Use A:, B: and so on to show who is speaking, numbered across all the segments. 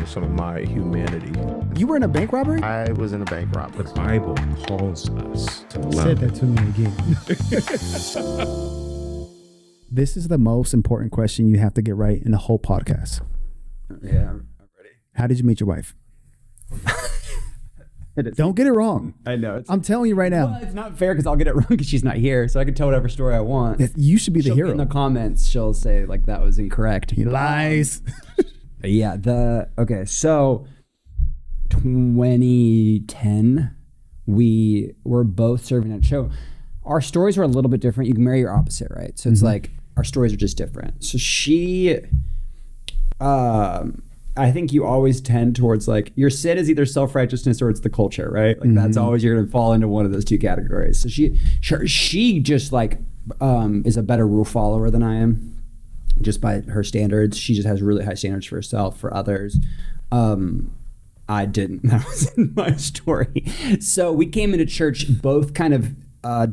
A: some of my humanity.
B: You were in a bank robbery?
A: I was in a bank robbery.
C: The Bible calls us to love.
B: Said that to me again. This is the most important question you have to get right in the whole podcast.
D: Yeah, I'm ready.
B: How did you meet your wife? Don't get it wrong.
D: I know.
B: I'm telling you right now.
D: Well, it's not fair because I'll get it wrong because she's not here, so I can tell whatever story I want.
B: You should be the hero.
D: In the comments, she'll say like that was incorrect.
B: He lies.
D: Yeah. Okay. So 2010, we were both serving at a show. Our stories were a little bit different. You can marry your opposite, right? So it's like our stories are just different. So she, I think you always tend towards like your sin is either self-righteousness or it's the culture, right? Like that's always, you're gonna fall into one of those two categories. So she just like is a better rule follower than I am, just by her standards. She just has really high standards for herself, for others. I didn't. That wasn't my story. So we came into church both kind of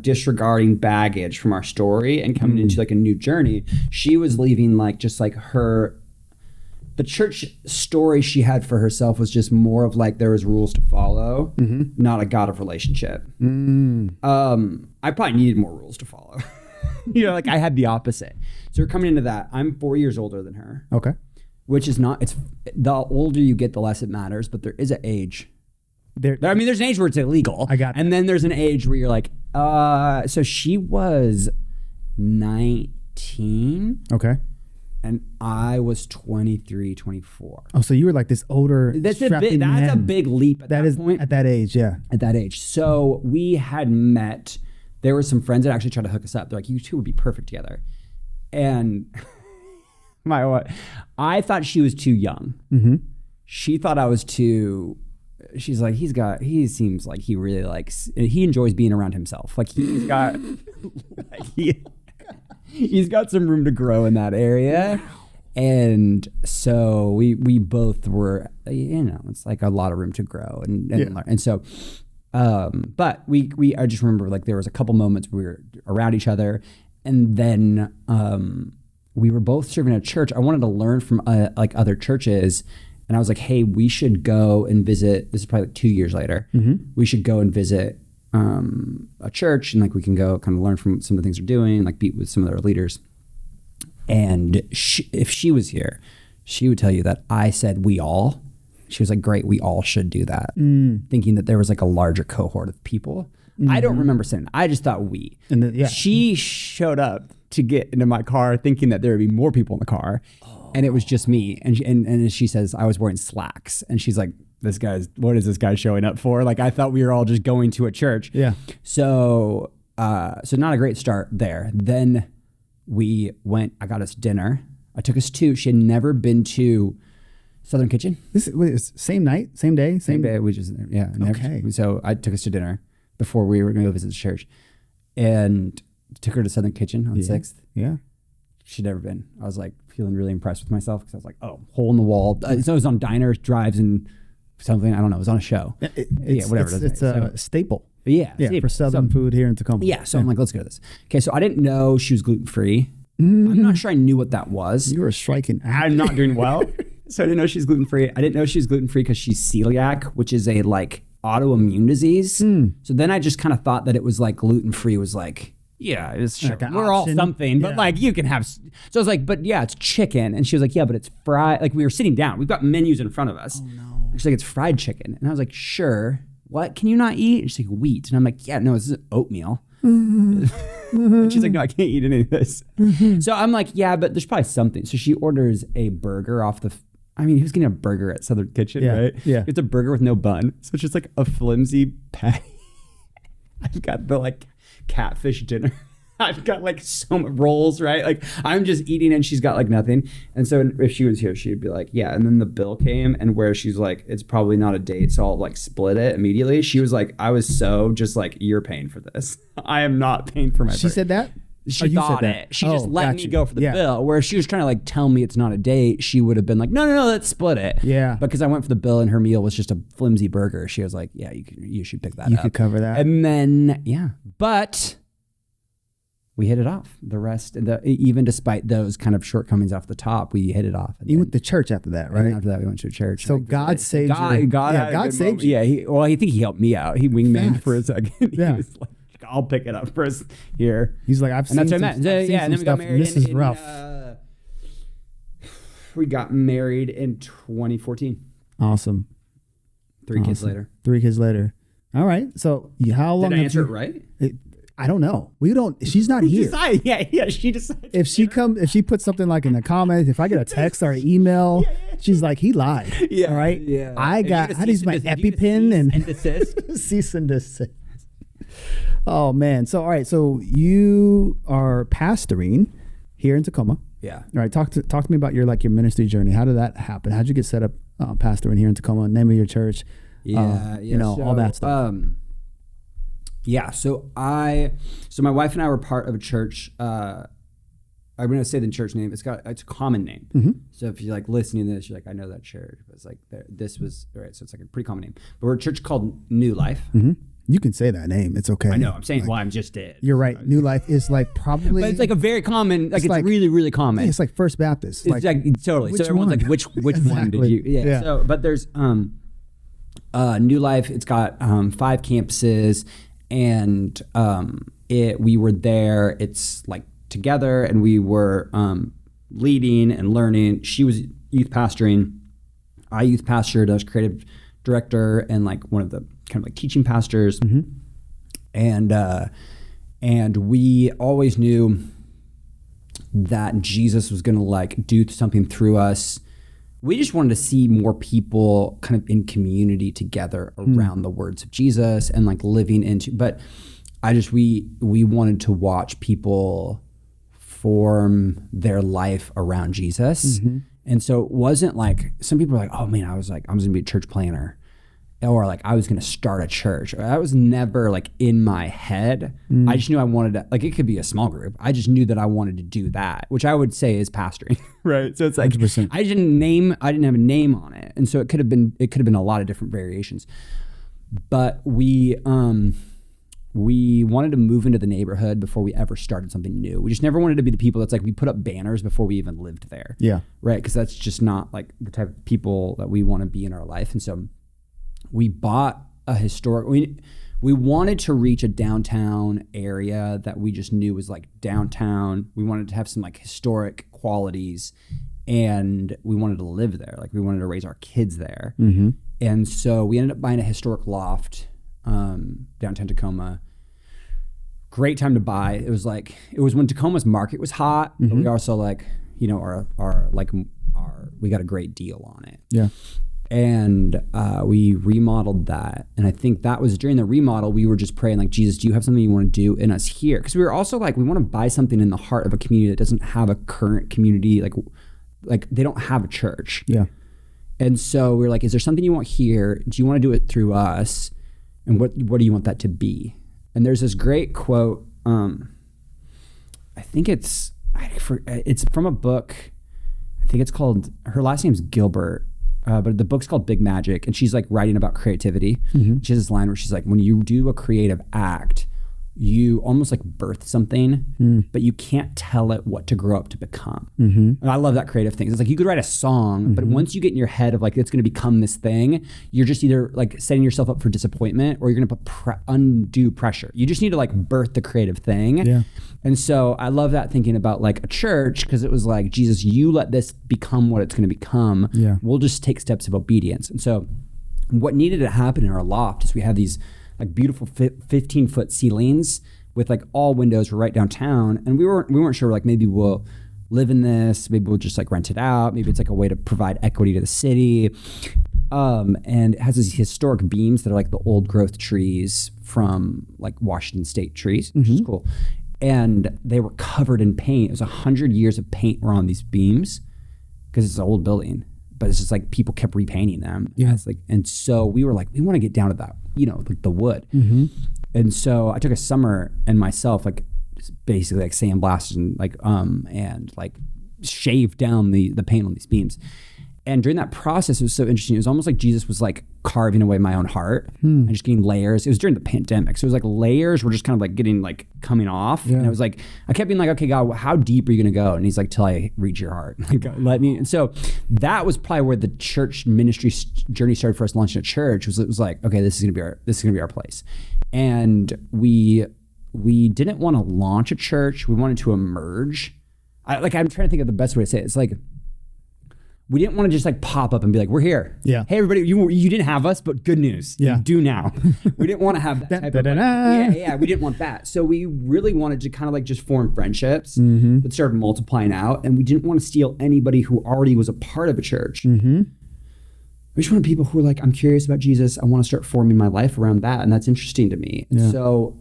D: disregarding baggage from our story and coming into like a new journey. She was leaving like just like the church story she had for herself was just more of like there was rules to follow, not a God of relationship. I probably needed more rules to follow. You know, like I had the opposite. So we're coming into that. I'm 4 years older than her.
B: Okay.
D: Which is not, it's the older you get, the less it matters, but there is an age. There's an age where it's illegal.
B: I got that.
D: And then there's an age where you're like, so she was 19.
B: Okay.
D: And I was 23, 24.
B: Oh, so you were like this older.
D: That's a big leap at that point.
B: At that age, yeah.
D: At that age. So we had met. There were some friends that actually tried to hook us up. They're like, you two would be perfect together. And I thought she was too young. She thought I was too. She's like, he seems like he really likes, he enjoys being around himself. Like he's got, he's got some room to grow in that area. And so we both were, it's like a lot of room to grow and learn. And so, but I just remember like there was a couple moments where we were around each other, and then we were both serving at church. I wanted to learn from like other churches. And I was like, hey, we should go and visit. This is probably like 2 years later. We should go and visit a church, and like we can go kind of learn from some of the things they're doing, like meet with some of their leaders. And if she was here, she would tell you that I said we all. She was like, great, we all should do that. Thinking that there was like a larger cohort of people. I don't remember saying that. I just thought we. And then, she showed up to get into my car thinking that there would be more people in the car. And it was just me. And she says, I was wearing slacks. And she's like, what is this guy showing up for? Like, I thought we were all just going to a church.
B: Yeah.
D: So not a great start there. Then we went, I got us dinner. I took us to, she had never been to Southern Kitchen.
B: This is same night, same day?
D: Same day. We just, yeah.
B: Okay.
D: So I took us to dinner before we were going to go visit the church. And took her to Southern Kitchen on 6th.
B: Yeah.
D: She'd never been. I was like feeling really impressed with myself because I was like, oh, hole in the wall. So it was on diners, drives, and something. I don't know. It was on a show. Whatever.
B: It's a staple.
D: Yeah.
B: For Southern food here in Tacoma.
D: Yeah. So I'm like, let's go to this. Okay. So I didn't know she was gluten-free. I'm not sure I knew what that was.
B: You were striking.
D: I'm not doing well. So I didn't know she's gluten-free. I didn't know she was gluten-free because she's celiac, which is a like autoimmune disease. So then I just kind of thought that it was like gluten-free was like, yeah, it's sure. Like we're all something, but like you can have. So I was like, but yeah, it's chicken. And she was like, yeah, but it's fried. Like we were sitting down. We've got menus in front of us. Oh no. She's like, it's fried chicken. And I was like, sure. What can you not eat? And she's like, wheat. And I'm like, yeah, no, this is oatmeal. And she's like, no, I can't eat any of this. So I'm like, yeah, but there's probably something. So she orders a burger off the. He was getting a burger at Southern Kitchen, right?
B: Yeah.
D: It's a burger with no bun. So it's just like a flimsy patty. I've got the like catfish dinner. I've got like some rolls, right? Like I'm just eating and she's got like nothing. And so if she was here, she'd be like, yeah. And then the bill came, and where she's like, it's probably not a date, so I'll like split it immediately. She was like, I was so just like, you're paying for this. I am not paying for my
B: She said that?
D: She thought it. She just let me go for the bill. Where she was trying to like tell me it's not a date, she would have been like, no, let's split it.
B: Yeah.
D: Because I went for the bill and her meal was just a flimsy burger. She was like, yeah, you should pick that up.
B: You could cover that.
D: And then, yeah. But we hit it off. The rest, even despite those kind of shortcomings off the top, we hit it off. And
B: you went to church after that, right?
D: And after that, we went to a church.
B: So God saved you. God saved you.
D: Yeah, I think he helped me out. He wingmaned for a second.
B: Yeah.
D: He was like, I'll pick it up for us here.
B: He's like, I've seen
D: and
B: some,
D: that's what I meant. And then we got married.
B: This is rough.
D: We got married in 2014.
B: Awesome.
D: 3 kids later.
B: 3 kids later. All right. So how long?
D: Did I answer it right?
B: I don't know. We don't. She's not here.
D: Yeah. She decided.
B: If she puts something like in the comments, if I get a text or an email, she's like, he lied.
D: Yeah.
B: All right.
D: Yeah.
B: I use my EpiPen and
D: desist.
B: cease and desist. Oh man. So all right. So you are pastoring here in Tacoma.
D: Yeah.
B: All right. Talk to me about your ministry journey. How did that happen? How'd you get set up pastoring here in Tacoma? Name of your church. All that stuff. So my wife and I were part of a church. I'm going to say the church name. It's a common name. Mm-hmm.
D: So if you're like listening to this, you're like, I know that church. But it's like this was all right. So it's like a pretty common name. But we're a church called New Life.
B: Mm-hmm. You can say that name. It's okay.
D: I know. I'm saying, I'm just dead.
B: You're right. New Life is like probably.
D: But it's like a very common. It's really, really common.
B: It's like First Baptist.
D: It's like totally. So everyone's like, which
B: exactly.
D: one did you? Yeah. So, but there's New Life. It's got 5 campuses. And we were there. It's like together, and we were leading and learning. She was youth pastoring. I youth pastored. I was creative director and like one of the kind of like teaching pastors.
B: Mm-hmm.
D: And we always knew that Jesus was going to like do something through us. We just wanted to see more people kind of in community together around the words of Jesus and like living into, but we wanted to watch people form their life around Jesus.
B: Mm-hmm.
D: And so it wasn't like, some people are like, oh man, I was going to be a church planner, or like I was going to start a church. That was never like in my head. I just knew I wanted to, like, it could be a small group. I just knew that I wanted to do that, which I would say is pastoring. Right. So it's like,
B: 100%.
D: I didn't have a name on it. And so it could have been a lot of different variations, but we wanted to move into the neighborhood before we ever started something new. We just never wanted to be the people that's like, we put up banners before we even lived there.
B: Yeah.
D: Right. Cause that's just not like the type of people that we want to be in our life. And so we bought a historic, we wanted to reach a downtown area that we just knew was like downtown. We wanted to have some like historic qualities, and we wanted to live there. Like we wanted to raise our kids there.
B: Mm-hmm.
D: And so we ended up buying a historic loft, downtown Tacoma. Great time to buy. It was when Tacoma's market was hot, but we also like, we got a great deal on it.
B: Yeah.
D: And we remodeled that. And I think that was during the remodel, we were just praying like, Jesus, do you have something you want to do in us here? Because we were also like, we want to buy something in the heart of a community that doesn't have a current community. Like they don't have a church.
B: Yeah.
D: And so we were like, is there something you want here? Do you want to do it through us? And what do you want that to be? And there's this great quote. I think it's from a book. I think it's called, her last name's Gilbert. But the book's called Big Magic, and she's like writing about creativity. Mm-hmm. She has this line where she's like, when you do a creative act, you almost like birth something, but you can't tell it what to grow up to become. Mm-hmm. And I love that creative thing. It's like you could write a song, but once you get in your head of like, it's going to become this thing, you're just either like setting yourself up for disappointment, or you're going to put undue pressure. You just need to like birth the creative thing. Yeah. And so I love that thinking about like a church, because it was like, Jesus, you let this become what it's going to become. Yeah. We'll just take steps of obedience. And so what needed to happen in our loft is we have these like beautiful 15-foot ceilings with like all windows were right downtown. And we weren't sure, like maybe we'll live in this, maybe we'll just like rent it out. Maybe it's like a way to provide equity to the city. And it has these historic beams that are like the old growth trees from like Washington State trees, which is cool. And they were covered in paint. It was 100 years of paint were on these beams, because it's an old building. But it's just like people kept repainting them. Yeah. And so we were like, we want to get down to that, like the wood. Mm-hmm. And so I took a summer and myself like basically like sandblasted and like shaved down the paint on these beams. And during that process, it was so interesting. It was almost like Jesus was like carving away my own heart and just getting layers. It was during the pandemic. So it was like layers were just kind of like getting like coming off. And it was like, I kept being like, okay, God, how deep are you going to go? And he's like, till I reach your heart. Like, let me. And so that was probably where the church ministry journey started for us launching a church. It was like, okay, this is going to be our place. And we didn't want to launch a church. We wanted to emerge. I'm trying to think of the best way to say it. It's like, we didn't want to just like pop up and be like, we're here.
B: Yeah.
D: Hey, everybody, you didn't have us, but good news.
B: Yeah.
D: You do now. We didn't want to have that type of like, we didn't want that. So we really wanted to kind of like just form friendships that started multiplying out. And we didn't want to steal anybody who already was a part of a church. We just wanted people who were like, I'm curious about Jesus. I want to start forming my life around that. And that's interesting to me. And so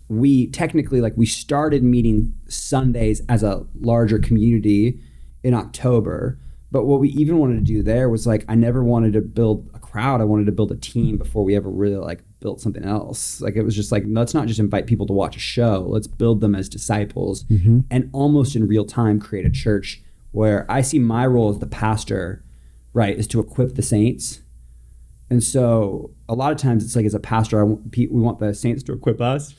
D: we technically, like, we started meeting Sundays as a larger community in October. But what we even wanted to do there was like, I never wanted to build a crowd. I wanted to build a team before we ever really like built something else. Like, it was just like, let's not just invite people to watch a show. Let's build them as disciples and almost in real time create a church where I see my role as the pastor, right, is to equip the saints. And so a lot of times it's like, as a pastor, we want the saints to equip us.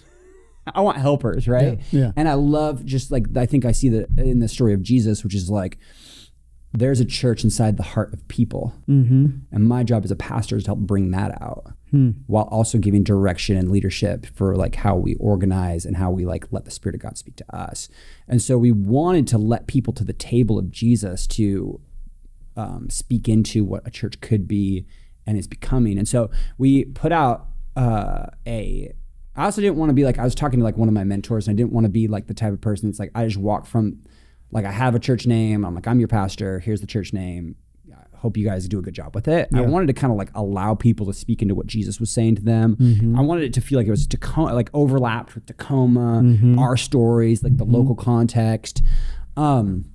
D: I want helpers, right?
B: Yeah.
D: And I love just like, I think I see that in the story of Jesus, which is like, there's a church inside the heart of people. And my job as a pastor is to help bring that out while also giving direction and leadership for like how we organize and how we like let the Spirit of God speak to us. And so we wanted to let people to the table of Jesus to speak into what a church could be and is becoming. And so we put out I also didn't want to be like, I was talking to like one of my mentors, and I didn't want to be like the type of person that's like, I just walk from, like, I have a church name. I'm like, I'm your pastor. Here's the church name. I hope you guys do a good job with it. I wanted to kind of like allow people to speak into what Jesus was saying to them. I wanted it to feel like it was Tacoma, like overlapped with Tacoma, our stories, like the local context. And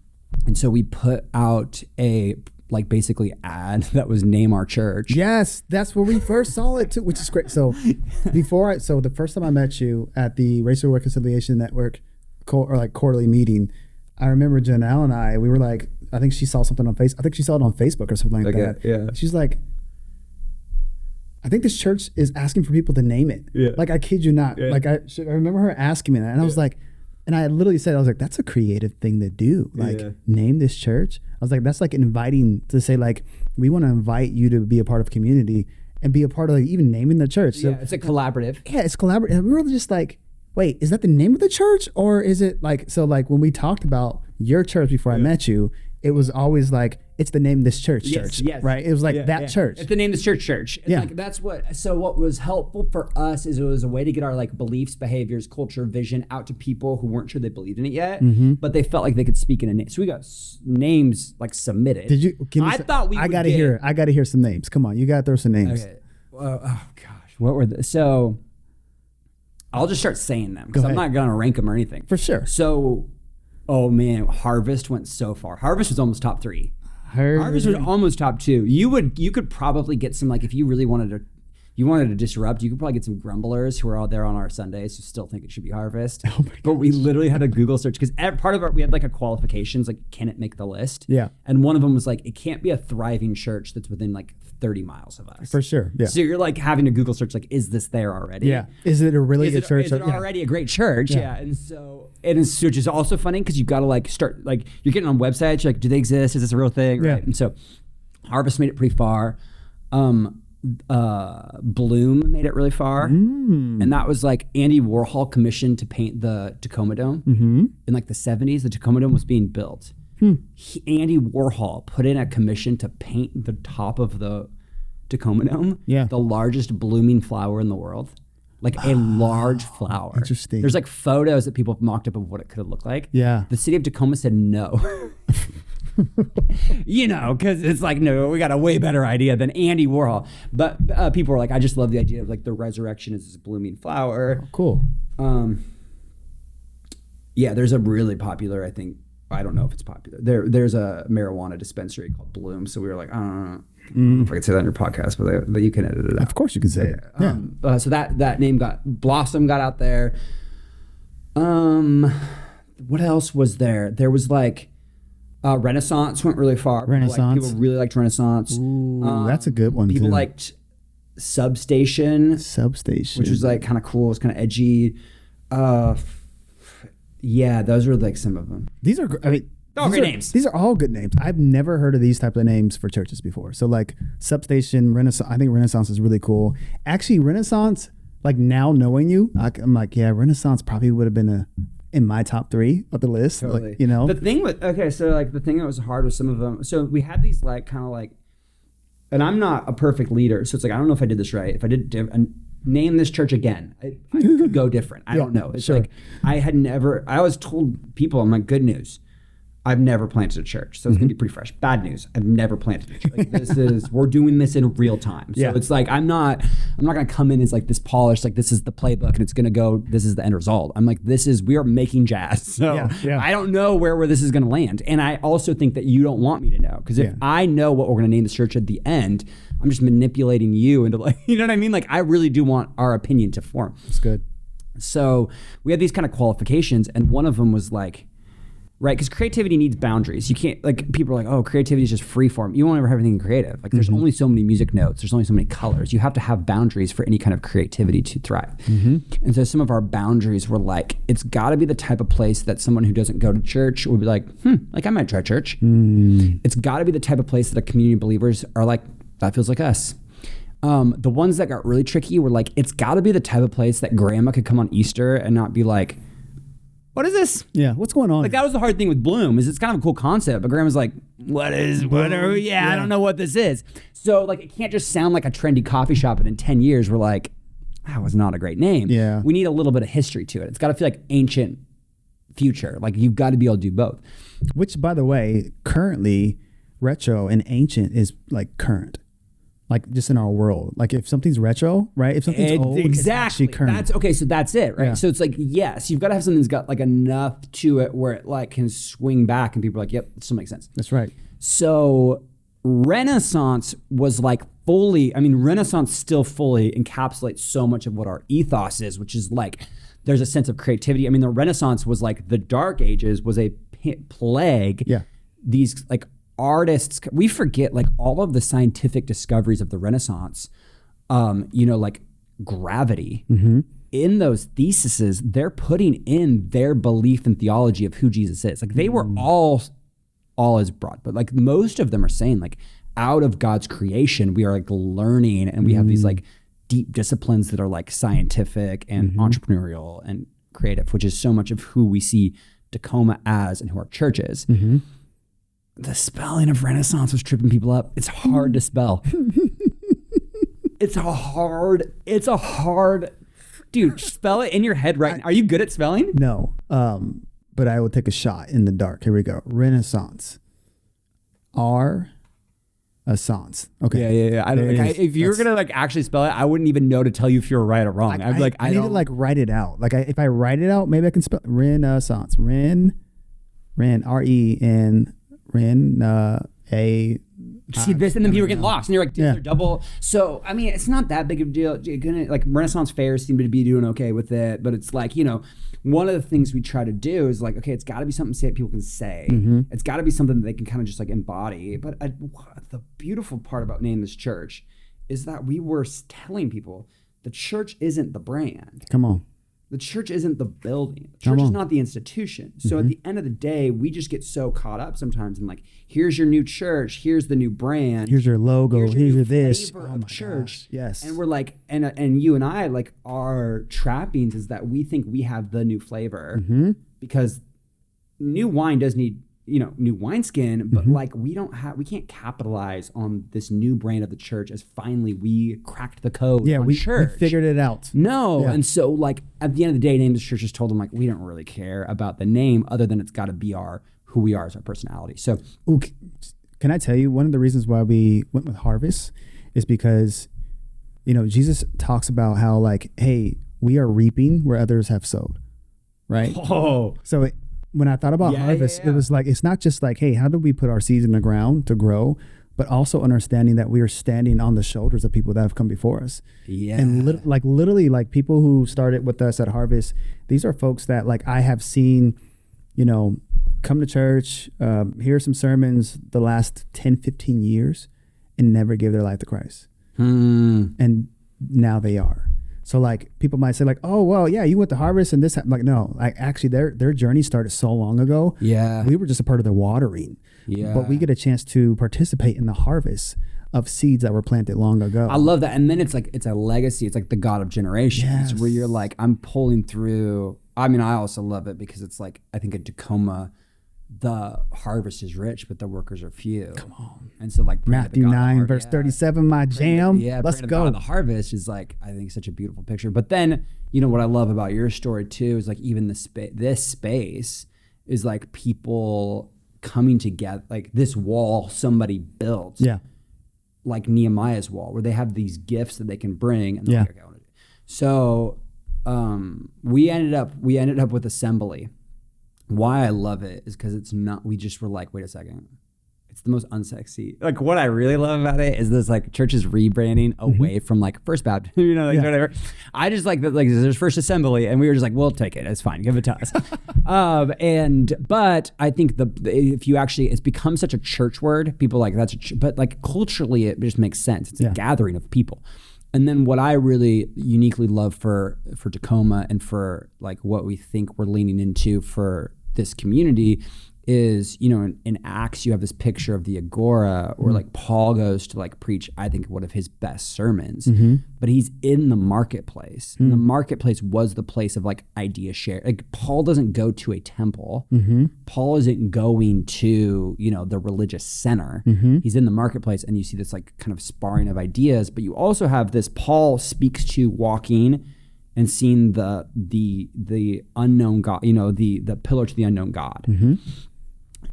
D: so we put out a like basically ad that was name our church.
B: Yes, that's where we first saw it too, which is great. So so the first time I met you at the Racial Reconciliation Network quarterly meeting, I remember Janelle and I, we were like, I think she saw something on Facebook. I think she saw it on Facebook or something like that.
D: Yeah.
B: She's like, I think this church is asking for people to name it. Yeah. Like, I kid you not. Yeah. Like, I remember her asking me that, and I was like, and I literally said, I was like, that's a creative thing to do. Like, name this church. I was like, that's like inviting to say, like, we want to invite you to be a part of community and be a part of like even naming the church. So,
D: it's a collaborative.
B: Yeah, it's collaborative. And we were just like, wait, is that the name of the church? Or is it like, so like when we talked about your church before I met you, it was always like, it's the name of this church, right? It was like that church.
D: It's the name of this church. And like, that's what was helpful for us is it was a way to get our like beliefs, behaviors, culture, vision out to people who weren't sure they believed in it yet, but they felt like they could speak in a name. So we got names like submitted.
B: Did you? I gotta hear some names. Come on, you gotta throw some names.
D: Okay. Oh gosh, what were the? So I'll just start saying them because I'm not gonna rank them or anything.
B: For sure.
D: So, oh man, Harvest went so far. Harvest was almost top 3. Harvest was almost top 2. You could probably get some, like, if you really wanted to disrupt, you could probably get some grumblers who are out there on our Sundays who still think it should be Harvest. Oh my but we literally had a Google search because part of we had like a qualifications, like, can it make the list?
B: Yeah.
D: And one of them was like, it can't be a thriving church that's within like 30 miles of us.
B: For sure. Yeah.
D: So you're like having a Google search, like, is this there already?
B: Yeah. Is it a church?
D: Is it already a great church? Yeah. And so which is also funny because you got to like start, like, you're getting on websites, you're like, do they exist? Is this a real thing?
B: Yeah.
D: Right. And so Harvest made it pretty far. Bloom made it really far. And that was like Andy Warhol commissioned to paint the Tacoma Dome in like the 70s. The Tacoma Dome was being built. Andy Warhol put in a commission to paint the top of the Tacoma Dome, the largest blooming flower in the world. Like a large flower.
B: Interesting.
D: There's like photos that people have mocked up of what it could have looked like.
B: Yeah.
D: The city of Tacoma said no. You know, because it's like, no, we got a way better idea than Andy Warhol. But people were like, I just love the idea of like the resurrection is this blooming flower.
B: Oh, cool.
D: Yeah, there's a really popular, I think, I don't know if it's popular. There's a marijuana dispensary called Bloom. So we were like, I don't know if I could say that on your podcast, but you can edit it out.
B: Of course you can say it. Yeah.
D: So that name Blossom got out there. What else was there? There was like, Renaissance went really far.
B: Renaissance.
D: People really liked Renaissance.
B: Ooh, that's a good one.
D: People
B: too.
D: liked Substation,
B: Substation,
D: which was like kind of cool. It's kind of edgy. Yeah, those were like some of them.
B: These are, I mean,
D: all great names.
B: These are all good names. I've never heard of these type of names for churches before. So like Substation, Renaissance. I think Renaissance is really cool. Actually, Renaissance, like now knowing you, I'm like, yeah, Renaissance probably would have been in my top 3 of the list.
D: Totally.
B: Like, you know,
D: the thing with so like the thing that was hard with some of them. So we had these like kind of like, and I'm not a perfect leader, so it's like I don't know if I did this right. If I did name this church again, I could go different. I don't know. It's like I always told people, I'm like, good news, I've never planted a church, so it's gonna be pretty fresh. Bad news, I've never planted a church. Like we're doing this in real time. So it's like I'm not gonna come in as like this polished, like this is the playbook and it's gonna go, this is the end result. I'm like, we are making jazz. So I don't know where this is gonna land. And I also think that you don't want me to know. Because if I know what we're gonna name this church at the end, I'm just manipulating you into like, you know what I mean? Like I really do want our opinion to form.
B: That's good.
D: So we had these kind of qualifications, and one of them was like, right, because creativity needs boundaries. You can't, like, people are like, oh, creativity is just free form. You won't ever have anything creative. Like, there's only so many music notes. There's only so many colors. You have to have boundaries for any kind of creativity to thrive. And so some of our boundaries were like, it's got to be the type of place that someone who doesn't go to church would be like, like I might try church. It's got to be the type of place that a community of believers are like, that feels like us. The ones that got really tricky were like, it's got to be the type of place that grandma could come on Easter and not be like, what is this?
B: Yeah, what's going on?
D: Like that was the hard thing with Bloom, is it's kind of a cool concept, but grandma's like, what are we? Yeah, I don't know what this is. So like it can't just sound like a trendy coffee shop, and in 10 years we're like, that was not a great name.
B: Yeah.
D: We need a little bit of history to it. It's got to feel like ancient future. Like you've got to be able to do both.
B: Which, by the way, currently retro and ancient is like current. Like just in our world, like if something's retro, right? If something's old, it's actually current.
D: That's okay. So that's it, right?
B: Yeah.
D: So it's like, yes, you've got to have something that's got like enough to it where it like can swing back, and people are like, yep, it still makes sense.
B: That's right.
D: So Renaissance was like Renaissance still fully encapsulates so much of what our ethos is, which is like, there's a sense of creativity. I mean, the Renaissance was like the Dark Ages was a plague.
B: Yeah.
D: These like artists, we forget like all of the scientific discoveries of the Renaissance, like gravity. In those theses, they're putting in their belief and theology of who Jesus is. Like they were all is broad, but like most of them are saying like out of God's creation, we are like learning, and we have these like deep disciplines that are like scientific and entrepreneurial and creative, which is so much of who we see Tacoma as and who our church is. The spelling of Renaissance was tripping people up. It's hard to spell. It's a hard, dude, spell it in your head right now. Are you good at spelling?
B: No. But I will take a shot in the dark. Here we go. Renaissance. Assance. Okay.
D: Yeah. If you were gonna like actually spell it, I wouldn't even know to tell you if you were right or wrong. I'd be like,
B: I need to like write it out. Like if I write it out, maybe I can spell Renaissance. R-E-N.
D: See this, and then people get lost, and you're like, dude, they're double. So I mean, it's not that big of a deal. You're gonna, like, Renaissance fairs seem to be doing okay with it, but it's like, one of the things we try to do is like, okay, it's got to be something people can say. It's got to be something that they can kind of just like embody. But the beautiful part about naming this church is that we were telling people the church isn't the brand.
B: Come on.
D: The church isn't the building. The church is not the institution. So at the end of the day, we just get so caught up sometimes in like, here's your new church, here's the new brand,
B: here's your logo, here's your this.
D: Oh my church.
B: Gosh. Yes.
D: And we're like, and you and I, like, our trappings is that we think we have the new flavor because new wine does need, new wineskin, but like we can't capitalize on this new brand of the church as finally we cracked the code.
B: Yeah, we
D: church.
B: We figured it out.
D: No. Yeah. And so like at the end of the day, name this church just told them like, we don't really care about the name other than it's got to be who we are as our personality. So
B: can I tell you one of the reasons why we went with Harvest is because, Jesus talks about how like, hey, we are reaping where others have sowed. Right.
D: Oh,
B: so when I thought about harvest, it was like, it's not just like, hey, how do we put our seeds in the ground to grow, but also understanding that we are standing on the shoulders of people that have come before us.
D: Yeah.
B: And literally like people who started with us at Harvest, these are folks that like I have seen, come to church, hear some sermons the last 10, 15 years and never give their life to Christ. And now they are. So like people might say like, oh, well, yeah, you went to Harvest and this, like, no, like actually their journey started so long ago.
D: Yeah.
B: We were just a part of their watering. Yeah. But we get a chance to participate in the harvest of seeds that were planted long ago.
D: I love that. And then it's like, it's a legacy. It's like the God of generations where you're like, I'm pulling through. I mean, I also love it because it's like, I think at Tacoma, the harvest is rich, but the workers are few.
B: Come on.
D: And so like
B: Matthew 9 verse 37, my jam. Let's go.
D: The harvest is like, I think such a beautiful picture. But then, you know, what I love about your story too, is like even this space is like people coming together, like this wall somebody built. Yeah. Like Nehemiah's wall, where they have these gifts that they can bring. And like, okay, I want to do. So we ended up with Assembly. Why I love it is because it's not, we just were like, wait a second. It's the most unsexy. Like what I really love about it is this like church is rebranding away from like First Baptist, you know, like whatever. I just like that, like there's First Assembly and we were just like, we'll take it. It's fine. Give it to us. But I think if you actually, it's become such a church word, people like but like culturally it just makes sense. It's a gathering of people. And then what I really uniquely love for Tacoma and for like what we think we're leaning into for this community is, you know, in Acts, you have this picture of the Agora where like Paul goes to like preach, I think, one of his best sermons, but he's in the marketplace. And the marketplace was the place of like idea share. Like Paul doesn't go to a temple. Paul isn't going to, you know, the religious center. He's in the marketplace and you see this like kind of sparring of ideas, but you also have this Paul speaks to walking and seeing the unknown God, you know, the pillar to the unknown God.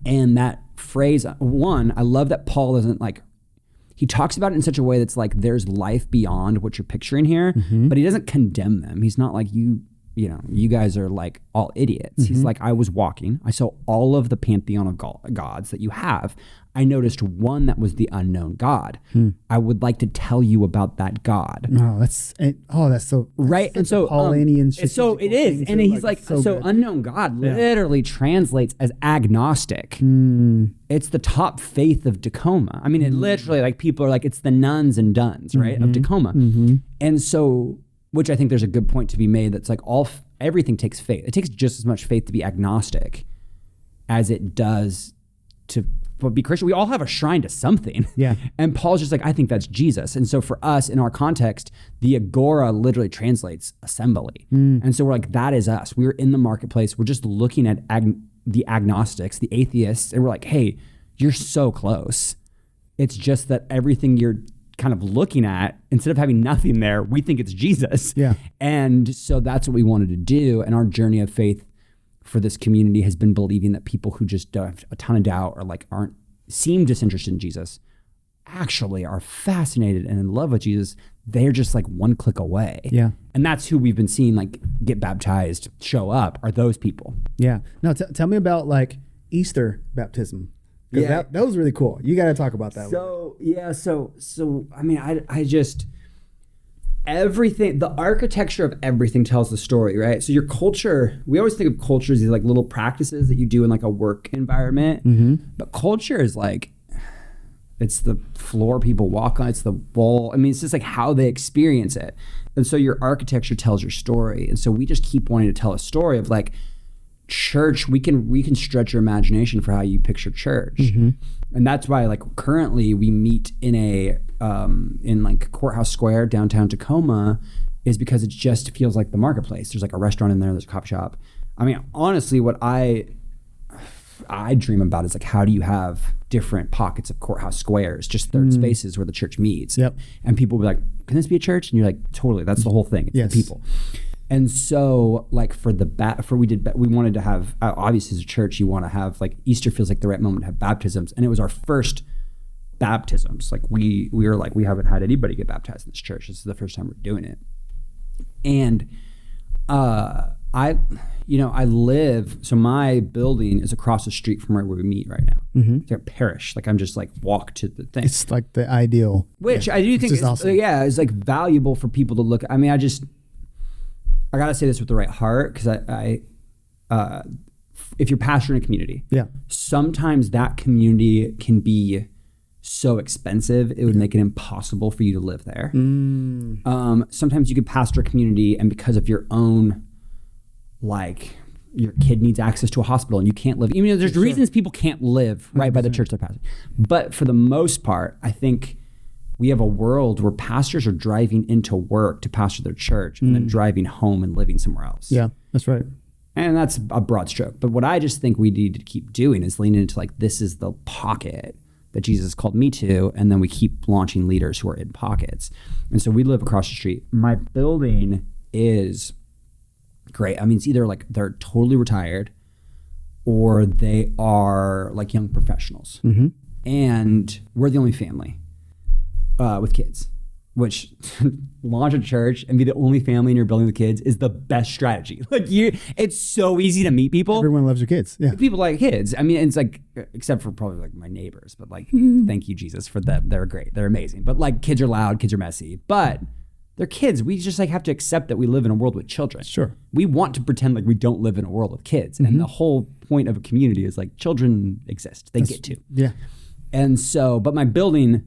D: And that phrase, one, I love that Paul doesn't like, he talks about it in such a way that's like, there's life beyond what you're picturing here, but he doesn't condemn them. He's not like, you know, you guys are like all idiots. He's like, I was walking, I saw all of the pantheon of gods that you have. I noticed one that was the unknown God. I would like to tell you about that God.
B: No, that's so
D: right. And so
B: Paulinian.
D: So it is, and he's like so unknown God literally translates as agnostic. It's the top faith of Tacoma. I mean, it literally like people are like it's the nuns and duns, right, of Tacoma, and so which I think there's a good point to be made. That's like everything takes faith. It takes just as much faith to be agnostic as it does to. But be Christian, we all have a shrine to something. Yeah. And Paul's just like, I think that's Jesus. And so for us, in our context, the Agora literally translates assembly. And so we're like, that is us. We're in the marketplace. We're just looking at the agnostics, the atheists, and we're like, hey, you're so close. It's just that everything you're kind of looking at, instead of having nothing there, we think it's Jesus. Yeah. And so that's what we wanted to do. And our journey of faith for this community has been believing that people who just have a ton of doubt or like seem disinterested in Jesus actually are fascinated and in love with Jesus. They're just like one click away. Yeah. And that's who we've been seeing like get baptized, show up, are those people. Yeah. Now tell me about like Easter baptism. Yeah. That was really cool. You got to talk about that. So I mean, I just, everything, the architecture of everything tells the story, right? So your culture, we always think of culture as these like little practices that you do in like a work environment, but culture is like, it's the floor people walk on, it's the wall. I mean, it's just like how they experience it. And so your architecture tells your story. And so we just keep wanting to tell a story of like church, we can stretch your imagination for how you picture church. And that's why like currently we meet in in like Courthouse Square, downtown Tacoma, is because it just feels like the marketplace. There's like a restaurant in there, there's a coffee shop. I mean, honestly, what I dream about is like, how do you have different pockets of Courthouse Squares, just third spaces where the church meets? Yep. And people will be like, can this be a church? And you're like, totally, that's the whole thing. It's the people. And so like we wanted to have, obviously as a church, you want to have like, Easter feels like the right moment to have baptisms. And it was our first baptisms. Like we were like, we haven't had anybody get baptized in this church. This is the first time we're doing it. And so my building is across the street from where we meet right now. It's like a parish. Like I'm just like walk to the thing. It's like the ideal. Which I do think is awesome. It's like valuable for people to look at. I mean, I gotta say this with the right heart, because if you're pastoring a community,
B: Yeah.
D: sometimes that community can be so expensive, it would make it impossible for you to live there. Sometimes you could pastor a community, and because of your own, like, your kid needs access to a hospital and you can't live. You know, there's reasons people can't live right by the church they're pastoring. But for the most part, I think we have a world where pastors are driving into work to pastor their church and then driving home and living somewhere else.
B: Yeah, that's right.
D: And that's a broad stroke. But what I just think we need to keep doing is leaning into like, this is the pocket that Jesus called me to. And then we keep launching leaders who are in pockets. And so we live across the street. My building is great. I mean, it's either like they're totally retired or they are like young professionals. And we're the only family with kids, which launch a church and be the only family in your building with kids is the best strategy. Like it's so easy to meet people.
B: Everyone loves your kids. Yeah.
D: People like kids. I mean, it's like, except for probably like my neighbors, but like, thank you, Jesus, for them. They're great. They're amazing. But like, kids are loud, kids are messy, but they're kids. We just like have to accept that we live in a world with children.
B: Sure.
D: We want to pretend like we don't live in a world with kids. And the whole point of a community is like children exist. They get to.
B: Yeah. And
D: so, but my building,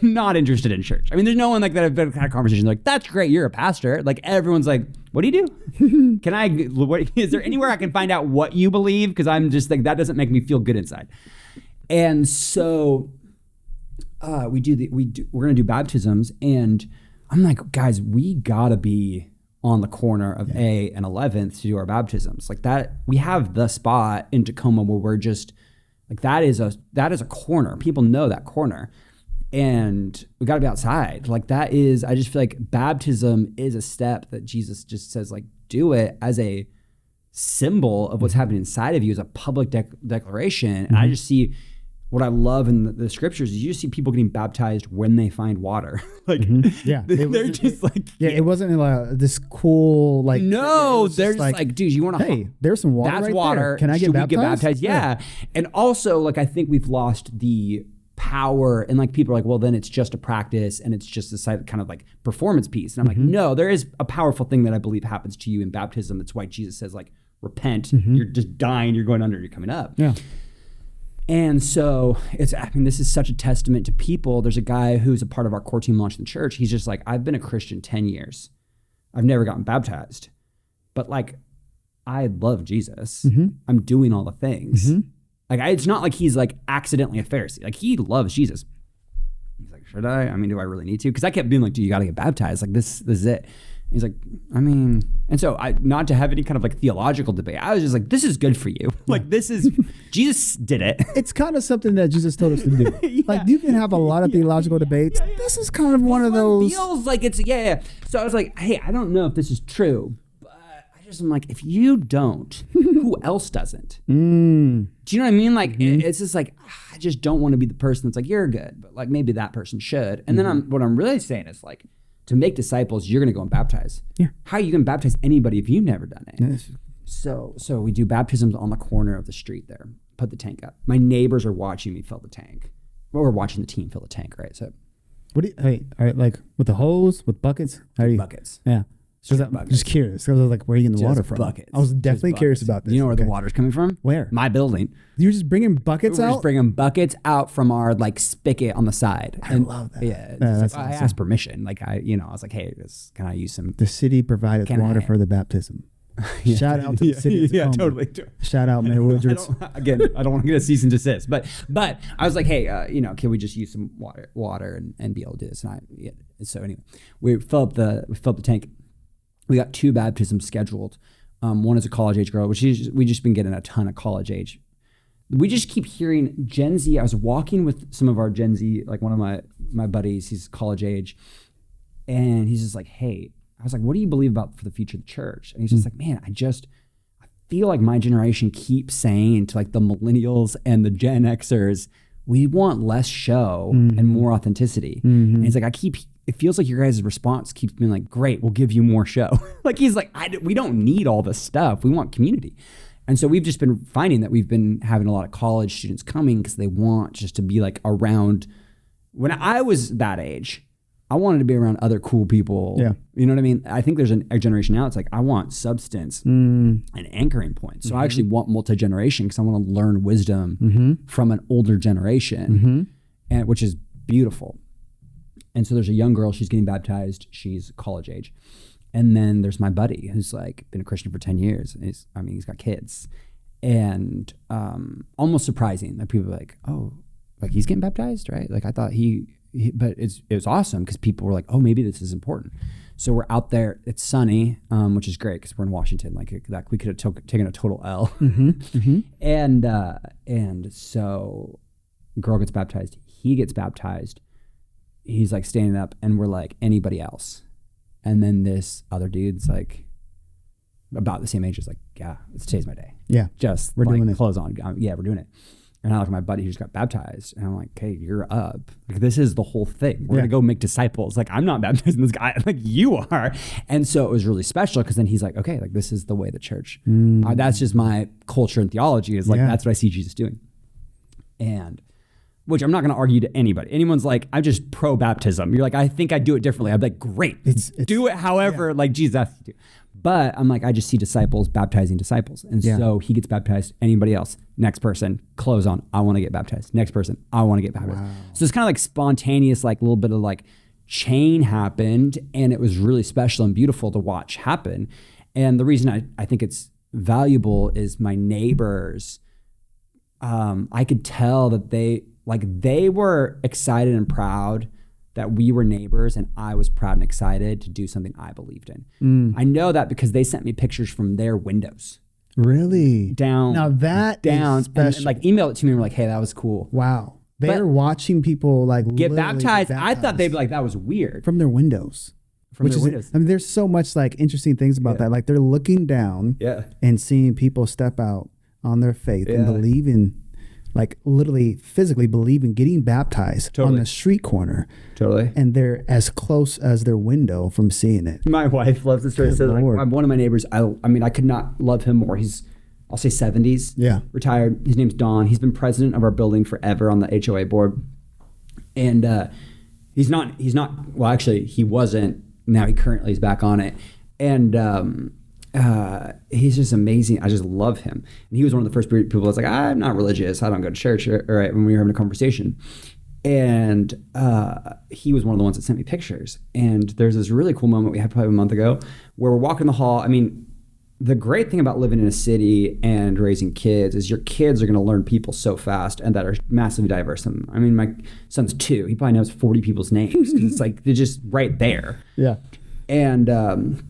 D: not interested in church. I mean, there's no one like that I've had conversations like, that's great, you're a pastor. Like everyone's like, what do you do? Is there anywhere I can find out what you believe? Because I'm just like, that doesn't make me feel good inside. And so we're gonna do baptisms, and I'm like, guys, we gotta be on the corner of A and 11th to do our baptisms. Like that, we have the spot in Tacoma where we're just like, that is a corner. People know that corner. And we got to be outside. Like that is, I just feel like baptism is a step that Jesus just says, like, do it as a symbol of what's happening inside of you, as a public declaration. And I just see what I love in the scriptures is you just see people getting baptized when they find water. Like, they're just like,
B: it wasn't like this cool, like,
D: no, they're just like, dude, you want to,
B: hey, there's some water.
D: That's
B: right
D: water.
B: There. Can I get baptized?
D: Yeah. And also, like, I think we've lost the power, and like people are like, well, then it's just a practice and it's just a side kind of like performance piece. And I'm like, no, there is a powerful thing that I believe happens to you in baptism. That's why Jesus says, like, repent. You're just dying, you're going under, you're coming up.
B: Yeah.
D: And so this is such a testament to people. There's a guy who's a part of our core team launch in the church. He's just like, I've been a Christian 10 years. I've never gotten baptized, but like, I love Jesus. I'm doing all the things. Like, it's not like he's like accidentally a Pharisee. Like, he loves Jesus. He's like, should I? I mean, do I really need to? Because I kept being like, dude, you got to get baptized. Like, this is it. And he's like, I mean, and so not to have any kind of like theological debate, I was just like, this is good for you. Like, this is, Jesus did it.
B: It's kind of something that Jesus told us to do. Like, you can have a lot of theological debates. This is kind of one of those.
D: Feels like it's, So I was like, hey, I don't know if this is true. I'm like, if you don't, who else doesn't? Do you know what I mean? Like, it's just like, I just don't want to be the person that's like, you're good, but like maybe that person should. And then what I'm really saying is like, to make disciples, you're going to go and baptize. Yeah. How are you going to baptize anybody if you've never done it? Yes. So we do baptisms on the corner of the street there. Put the tank up. My neighbors are watching me fill the tank. Well, we're watching the team fill the tank, right? So,
B: all right, like with the hose, with buckets?
D: Buckets.
B: Yeah. So I'm just curious. I was like, where are you getting the water from?
D: Buckets.
B: I was definitely curious about this.
D: Do you know where the water's coming from?
B: Where?
D: My building.
B: You're just bringing buckets out?
D: We're just bringing buckets out from our like spigot on the side.
B: I love that.
D: Yeah.
B: That's
D: I
B: awesome.
D: asked permission. Like I was like, hey, can I use some?
B: The city provided water for the baptism. Shout out to the city.
D: Yeah, totally.
B: Shout out, Mayor Woodridge.
D: Again, I don't want to get a cease and desist, but I was like, hey, can we just use some water and be able to do this? And so anyway, we fill up the tank. We got 2 baptisms scheduled. One is a college age girl, which we just been getting a ton of college age. We just keep hearing Gen Z. I was walking with some of our Gen Z, like one of my buddies, he's college age, and he's just like, hey, I was like, what do you believe about for the future of the church? And he's just like, man, I feel like my generation keeps saying to like the millennials and the Gen Xers, we want less show and more authenticity. And he's like, it feels like your guys' response keeps being like, great, we'll give you more show. Like, he's like, we don't need all this stuff. We want community. And so we've just been finding that we've been having a lot of college students coming because they want just to be like around. When I was that age, I wanted to be around other cool people.
B: Yeah.
D: You know what I mean? I think there's a generation now. It's like, I want substance and anchoring points. So I actually want multi-generation because I want to learn wisdom from an older generation, and which is beautiful. And so there's a young girl, she's getting baptized. She's college age. And then there's my buddy who's like been a Christian for 10 years. And he's got kids. And almost surprising that people are like, oh, like he's getting baptized, right? Like I thought but it was awesome because people were like, oh, maybe this is important. So we're out there. It's sunny, which is great because we're in Washington. Like we could have taken a total L. And so girl gets baptized. He gets baptized. He's like standing up, and we're like, anybody else? And then this other dude's like about the same age is like, yeah, today's my day.
B: Yeah,
D: just
B: we're
D: like,
B: doing it.
D: Clothes on. Yeah, we're doing it. And I look at my buddy who just got baptized, and I'm like, hey, you're up. Like, this is the whole thing. We're gonna go make disciples. Like, I'm not baptizing this guy. Like, you are. And so it was really special because then he's like, okay, like this is the way the church. That's just my culture and theology is like, that's what I see Jesus doing. And which I'm not gonna argue to anybody. Anyone's like, I'm just pro baptism. You're like, I think I do it differently. I'm like, great. It's do it however like Jesus asked you to. But I'm like, I just see disciples baptizing disciples. And so he gets baptized. Anybody else? Next person, clothes on. I want to get baptized. Next person, I want to get baptized. Wow. So it's kind of like spontaneous, like a little bit of like chain happened. And it was really special and beautiful to watch happen. And the reason I think it's valuable is my neighbors, I could tell that they were excited and proud that we were neighbors, and I was proud and excited to do something I believed in. I know that because they sent me pictures from their windows.
B: Really?
D: Down.
B: Now that is special.
D: And like emailed it to me and were like, hey, that was cool.
B: Wow. They're watching people like
D: get baptized. I thought they'd be like, that was weird.
B: From their windows. Windows. I mean, there's so much like interesting things about that. Like they're looking down and seeing people step out on their faith and believing, like literally physically believing, getting baptized on the street corner.
D: Totally.
B: And they're as close as their window from seeing it.
D: My wife loves this story. So like, one of my neighbors, I mean, I could not love him more. He's, I'll say 70s. Yeah. Retired. His name's Don. He's been president of our building forever on the HOA board. And he's not, well, actually he wasn't. Now he currently is back on it. And he's just amazing. I just love him. And he was one of the first people that's like, I'm not religious. I don't go to church. All right. When we were having a conversation. And he was one of the ones that sent me pictures. And there's this really cool moment we had probably a month ago where we're walking the hall. I mean, the great thing about living in a city and raising kids is your kids are going to learn people so fast and that are massively diverse. And I mean, my son's 2. He probably knows 40 people's names. It's like, they're just right there. Yeah. And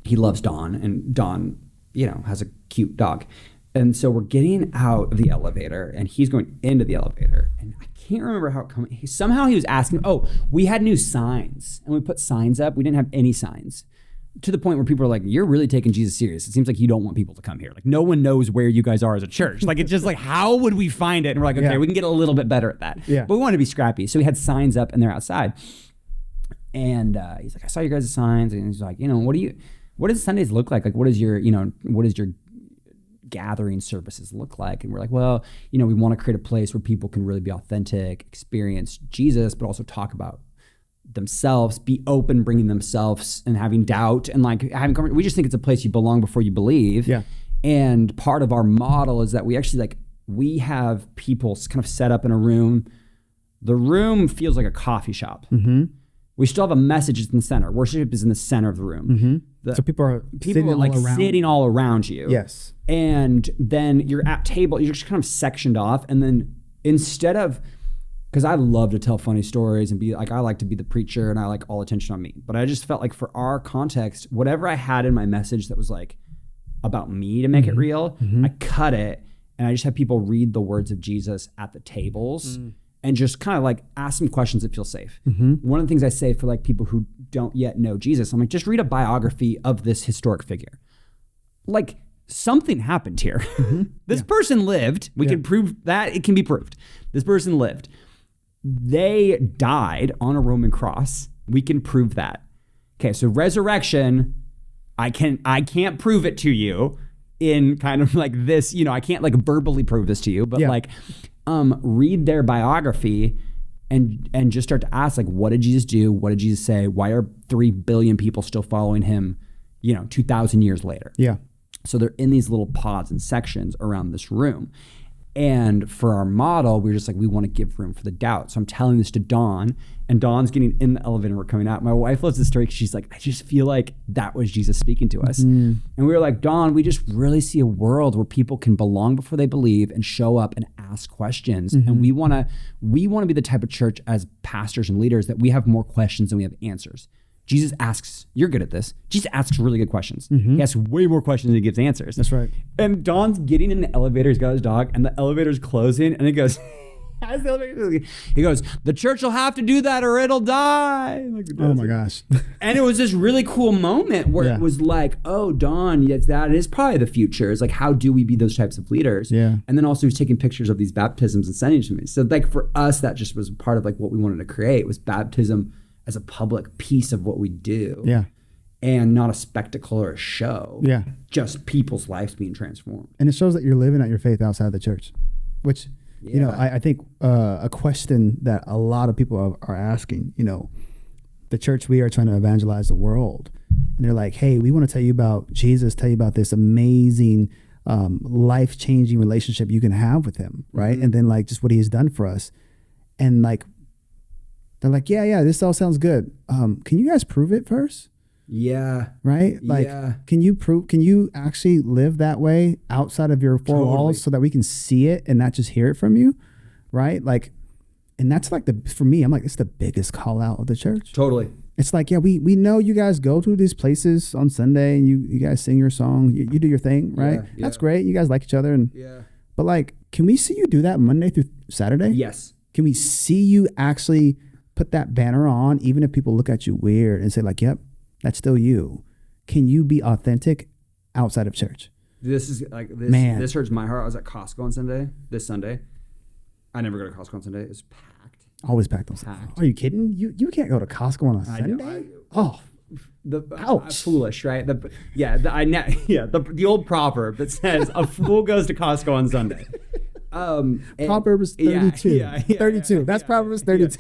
D: he loves Dawn, and Dawn, you know, has a cute dog. And so we're getting out of the elevator, and he's going into the elevator, and I can't remember how it comes. Somehow he was asking, we had new signs, and we put signs up. We didn't have any signs, to the point where people are like, you're really taking Jesus serious. It seems like you don't want people to come here. Like, no one knows where you guys are as a church. Like, it's just like, how would we find it? And we're like, okay, we can get a little bit better at that. Yeah. But we want to be scrappy. So we had signs up, and they're outside. And he's like, I saw your guys' signs. And he's like, what does Sundays look like? Like, what does your gathering services look like? And we're like, well, we want to create a place where people can really be authentic, experience Jesus, but also talk about themselves, be open, bringing themselves and having doubt and like we just think it's a place you belong before you believe. Yeah. And part of our model is that we actually we have people kind of set up in a room. The room feels like a coffee shop. Mm-hmm. We still have a message in the center. Worship is in the center of the room. Mm-hmm.
B: So people are
D: sitting all around you.
B: Yes.
D: And then you're at table, you're just kind of sectioned off. And then instead of, because I love to tell funny stories and be like, I like to be the preacher and I like all attention on me. But I just felt like for our context, whatever I had in my message that was like about me to make it real, I cut it and I just have people read the words of Jesus at the tables. And just kind of like ask some questions that feel safe. One of the things I say for like people who don't yet know Jesus, I'm like, just read a biography of this historic figure. Like something happened here. This person lived. We can prove that. It can be proved. This person lived. They died on a Roman cross. We can prove that. Okay, so resurrection, I can't prove it to you in kind of like this, I can't like verbally prove this to you, but read their biography and just start to ask, like, what did Jesus do? What did Jesus say? Why are 3 billion people still following him, 2,000 years later?
B: Yeah.
D: So they're in these little pods and sections around this room. And for our model, we were just like, we want to give room for the doubt. So I'm telling this to Dawn, and Dawn's getting in the elevator and we're coming out. My wife loves the story because she's like, I just feel like that was Jesus speaking to us. And we were like, Dawn, we just really see a world where people can belong before they believe and show up and ask questions. And we want to be the type of church as pastors and leaders that we have more questions than we have answers. Jesus asks, you're good at this. Jesus asks really good questions. He asks way more questions than he gives answers.
B: That's right.
D: And Don's getting in the elevator. He's got his dog, and the elevator's closing. And he goes, as the elevator, he goes, the church will have to do that or it'll die. Like,
B: oh my gosh.
D: And it was this really cool moment where it was like, oh, Don, that is probably the future. It's like, how do we be those types of leaders?
B: Yeah.
D: And then also he's taking pictures of these baptisms and sending to me. So like for us, that just was part of like what we wanted to create was baptism as a public piece of what we do.
B: Yeah.
D: And not a spectacle or a show.
B: Yeah.
D: Just people's lives being transformed.
B: And it shows that you're living out your faith outside the church, which, I think a question that a lot of people are asking, the church, we are trying to evangelize the world. And they're like, hey, we want to tell you about Jesus, tell you about this amazing, life-changing relationship you can have with him, right? And then like just what he has done for us. And like, they're like, yeah, this all sounds good. Can you guys prove it first?
D: Yeah.
B: Right? Like, can you actually live that way outside of your four walls so that we can see it and not just hear it from you? Right? Like, and that's like for me, I'm like, it's the biggest call out of the church.
D: Totally.
B: It's like, yeah, we know you guys go to these places on Sunday and you guys sing your song, you do your thing, right?
D: Yeah.
B: That's great. You guys like each other. But like, can we see you do that Monday through Saturday?
D: Yes.
B: Can we see you actually put that banner on, even if people look at you weird and say like, yep, that's still you. Can you be authentic outside of church?
D: This is like, this hurts my heart. I was at Costco on this Sunday. I never go to Costco on Sunday. It's packed.
B: Always packed on Sunday. Are you kidding? You can't go to Costco on a Sunday? Ouch.
D: Foolish, right? The old proverb that says a fool goes to Costco on Sunday.
B: Proverbs 32. 32. That's Proverbs 32.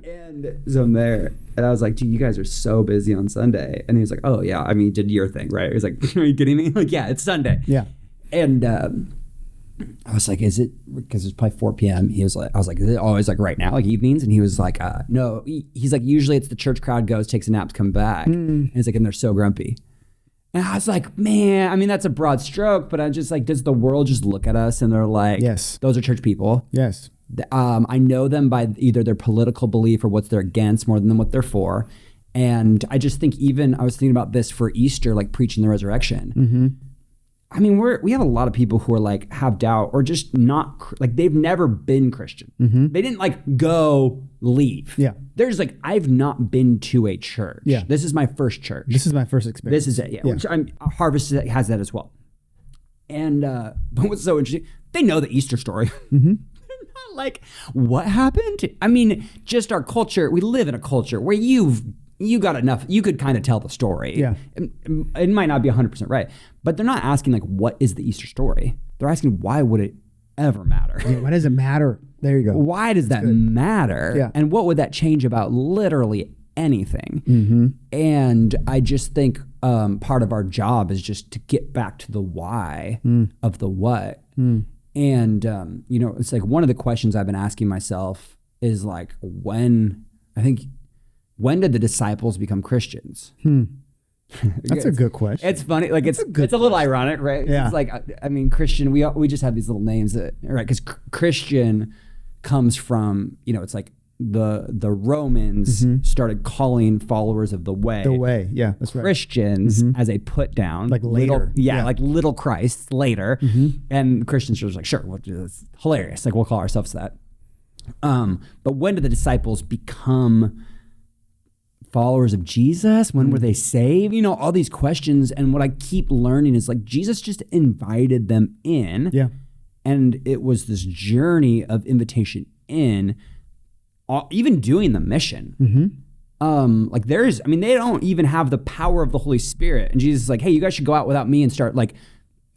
D: And so I'm there, and I was like, dude, you guys are so busy on Sunday. And he was like, oh, yeah, I mean, you did your thing, right? He was like, are you kidding me? Like, yeah, it's Sunday.
B: Yeah.
D: And I was like, is it, because it's probably 4 p.m. I was like, is it always like right now, like evenings? And he was like, no. He's like, usually it's the church crowd goes, takes a nap, come back. And he's like, and they're so grumpy. And I was like, man, I mean, that's a broad stroke, but I'm just like, does the world just look at us and they're like,
B: yes,
D: those are church people?
B: Yes.
D: I know them by either their political belief or what they're against more than what they're for. And I just think I was thinking about this for Easter, like preaching the resurrection.
B: Mm-hmm.
D: I mean, we have a lot of people who are like, have doubt or just not, like they've never been Christian.
B: Mm-hmm.
D: They didn't like go leave.
B: Yeah.
D: There's like, I've not been to a church.
B: Yeah.
D: This is my first church.
B: This is my first experience.
D: This is it. Yeah. Which Harvest has that as well. And, but what's so interesting, they know the Easter story.
B: Mm-hmm.
D: Not like, what happened? I mean, just our culture, we live in a culture where you got enough, you could kind of tell the story.
B: Yeah.
D: It might not be 100% right, but they're not asking like, what is the Easter story? They're asking, why would it ever matter?
B: Yeah, why does it matter? There you go.
D: Why does that matter?
B: Yeah.
D: And what would that change about literally anything?
B: Mm-hmm.
D: And I just think part of our job is just to get back to the why of the what. And, it's like one of the questions I've been asking myself is like, when did the disciples become Christians?
B: That's a good question.
D: It's funny. Like it's a little ironic, right?
B: Yeah.
D: It's like, I mean, Christian, we just have these little names right? Because Christian comes from, it's like the Romans started calling followers of the way.
B: The way. Yeah, that's right.
D: Christians as a put down.
B: Like later.
D: Like little Christ later. And Christians are just like, sure, it's hilarious. Like we'll call ourselves that. But when did the disciples become followers of Jesus? When were they saved? All these questions. And what I keep learning is like Jesus just invited them in.
B: Yeah.
D: And it was this journey of invitation in, even doing the mission. Like they don't even have the power of the Holy Spirit. And Jesus is like, hey, you guys should go out without me and start like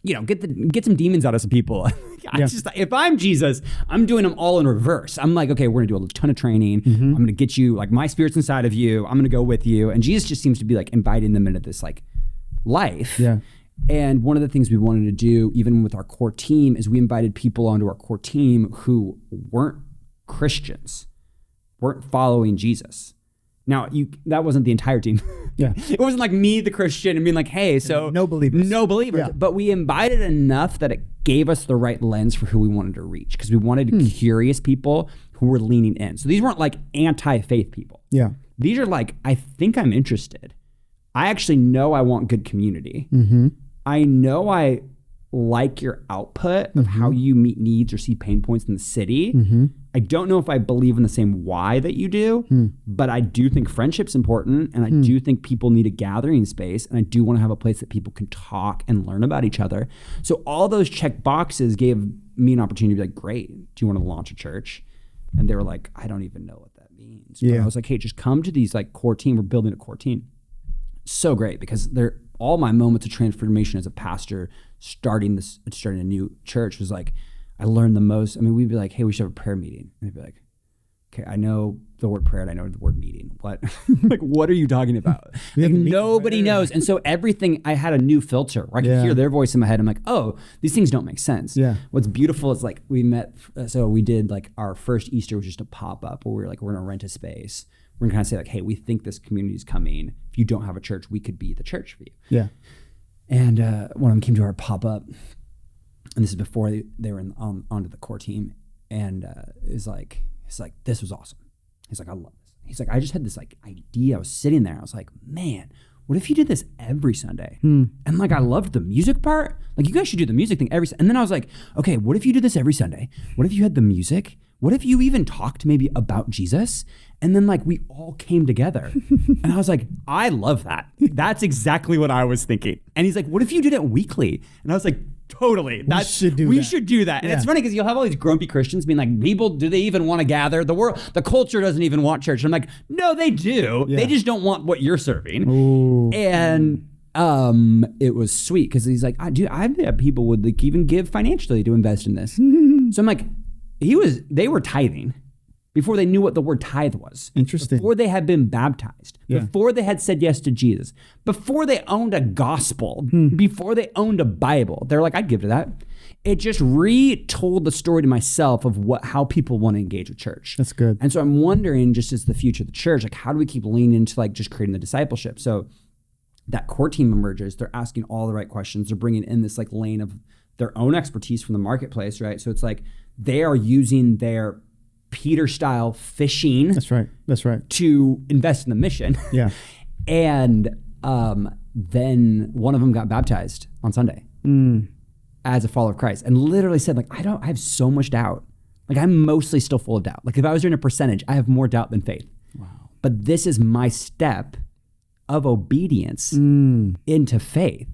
D: get some demons out of some people. If I'm Jesus, I'm doing them all in reverse. I'm like, okay, we're gonna do a ton of training. I'm gonna get you, like, my spirit's inside of you. I'm gonna go with you. And Jesus just seems to be like inviting them into this like life.
B: Yeah.
D: And one of the things we wanted to do, even with our core team, is we invited people onto our core team who weren't Christians, weren't following Jesus. Now, that wasn't the entire team.
B: Yeah.
D: It wasn't like me, the Christian, and being like, hey, so
B: no believers.
D: Yeah. But we invited enough that it gave us the right lens for who we wanted to reach, because we wanted curious people who were leaning in. So these weren't like anti-faith people.
B: Yeah.
D: These are like, I think I'm interested. I actually know I want good community. I know I like your output of how you meet needs or see pain points in the city. I don't know if I believe in the same why that you do, but I do think friendship's important, and I do think people need a gathering space, and I do want to have a place that people can talk and learn about each other. So all those check boxes gave me an opportunity to be like, great, do you want to launch a church? And they were like, I don't even know what that means. But I was like, hey, just come to these like core team. We're building a core team. So great, because they're all my moments of transformation as a pastor, starting a new church, was like, I learned the most. I mean, we'd be like, hey, we should have a prayer meeting. And they'd be like, okay, I know the word prayer and I know the word meeting. What? Like, what are you talking about? Like, nobody knows. And so everything, I had a new filter where I could hear their voice in my head. I'm like, oh, these things don't make sense. Yeah. What's beautiful is like we did like our first Easter was just a pop-up where we were like, we're going to rent a space. We're gonna kind of say like, hey, we think this community is coming. If you don't have a church, we could be the church for you. Yeah. And one of them came to our pop-up, and this is before they were onto the core team, and it's like, this was awesome. He's like, I love this. He's like, I just had this like idea. I was sitting there. I was like, man, what if you did this every Sunday? And like, I loved the music part. Like, you guys should do the music thing every Sunday. And then I was like, okay, what if you did this every Sunday? What if you had the music? What if you even talked maybe about Jesus? And then like we all came together. And I was like, I love that. That's exactly what I was thinking. And he's like, what if you did it weekly? And I was like, totally. We should do that. And it's funny because you'll have all these grumpy Christians being like, people, do they even want to gather? The culture doesn't even want church. And I'm like, no, they do. Yeah. They just don't want what you're serving. Ooh. And it was sweet because he's like, I've had people would like even give financially to invest in this. So I'm like, they were tithing before they knew what the word tithe was.
B: Interesting.
D: Before they had been baptized. Yeah. Before they had said yes to Jesus. Before they owned a gospel. Before they owned a Bible. They're like, I'd give to that. It just retold the story to myself of how people want to engage with church.
B: That's good.
D: And so I'm wondering, just as the future of the church, like how do we keep leaning into like just creating the discipleship? So that core team emerges. They're asking all the right questions. They're bringing in this like lane of their own expertise from the marketplace, right? So it's like they are using their Peter style fishing.
B: That's right.
D: To invest in the mission. Yeah. And then one of them got baptized on Sunday as a follower of Christ, and literally said like, I have so much doubt. Like I'm mostly still full of doubt. Like if I was doing a percentage, I have more doubt than faith. Wow. But this is my step of obedience into faith.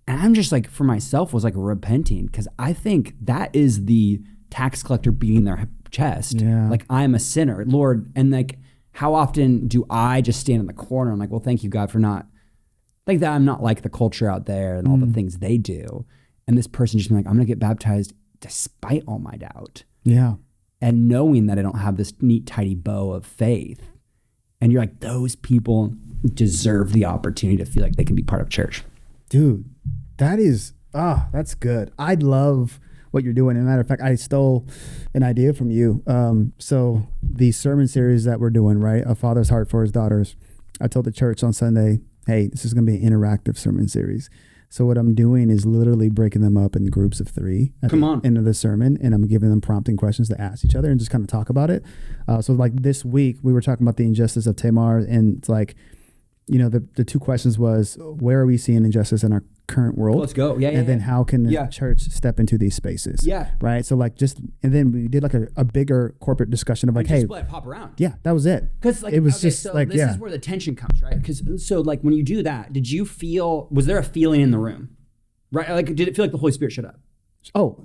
D: And I'm just like, for myself, was like repenting, because I think that is the tax collector beating their chest. Yeah. Like, I'm a sinner, Lord. And like, how often do I just stand in the corner? I'm like, well, thank you, God, for not like that. I'm not like the culture out there and all the things they do. And this person just being like, I'm going to get baptized despite all my doubt. Yeah. And knowing that I don't have this neat, tidy bow of faith. And you're like, those people deserve the opportunity to feel like they can be part of church.
B: Dude, that's good. I love what you're doing. As a matter of fact, I stole an idea from you. So the sermon series that we're doing, right? A Father's Heart for His Daughters. I told the church on Sunday, hey, this is going to be an interactive sermon series. So what I'm doing is literally breaking them up in groups of 3 at the end of the sermon, and I'm giving them prompting questions to ask each other and just kind of talk about it. So like this week, we were talking about the injustice of Tamar, and it's like, you know, the 2 questions was, where are we seeing injustice in our current world?
D: Let's go. Yeah.
B: And then how can the church step into these spaces? Yeah. Right. So like and then we did like a bigger corporate discussion of like, hey,
D: pop around.
B: Yeah, that was it.
D: Because like,
B: it was this
D: is where the tension comes, right? Because so like when you do that, was there a feeling in the room? Right. Like, did it feel like the Holy Spirit showed up?
B: Oh,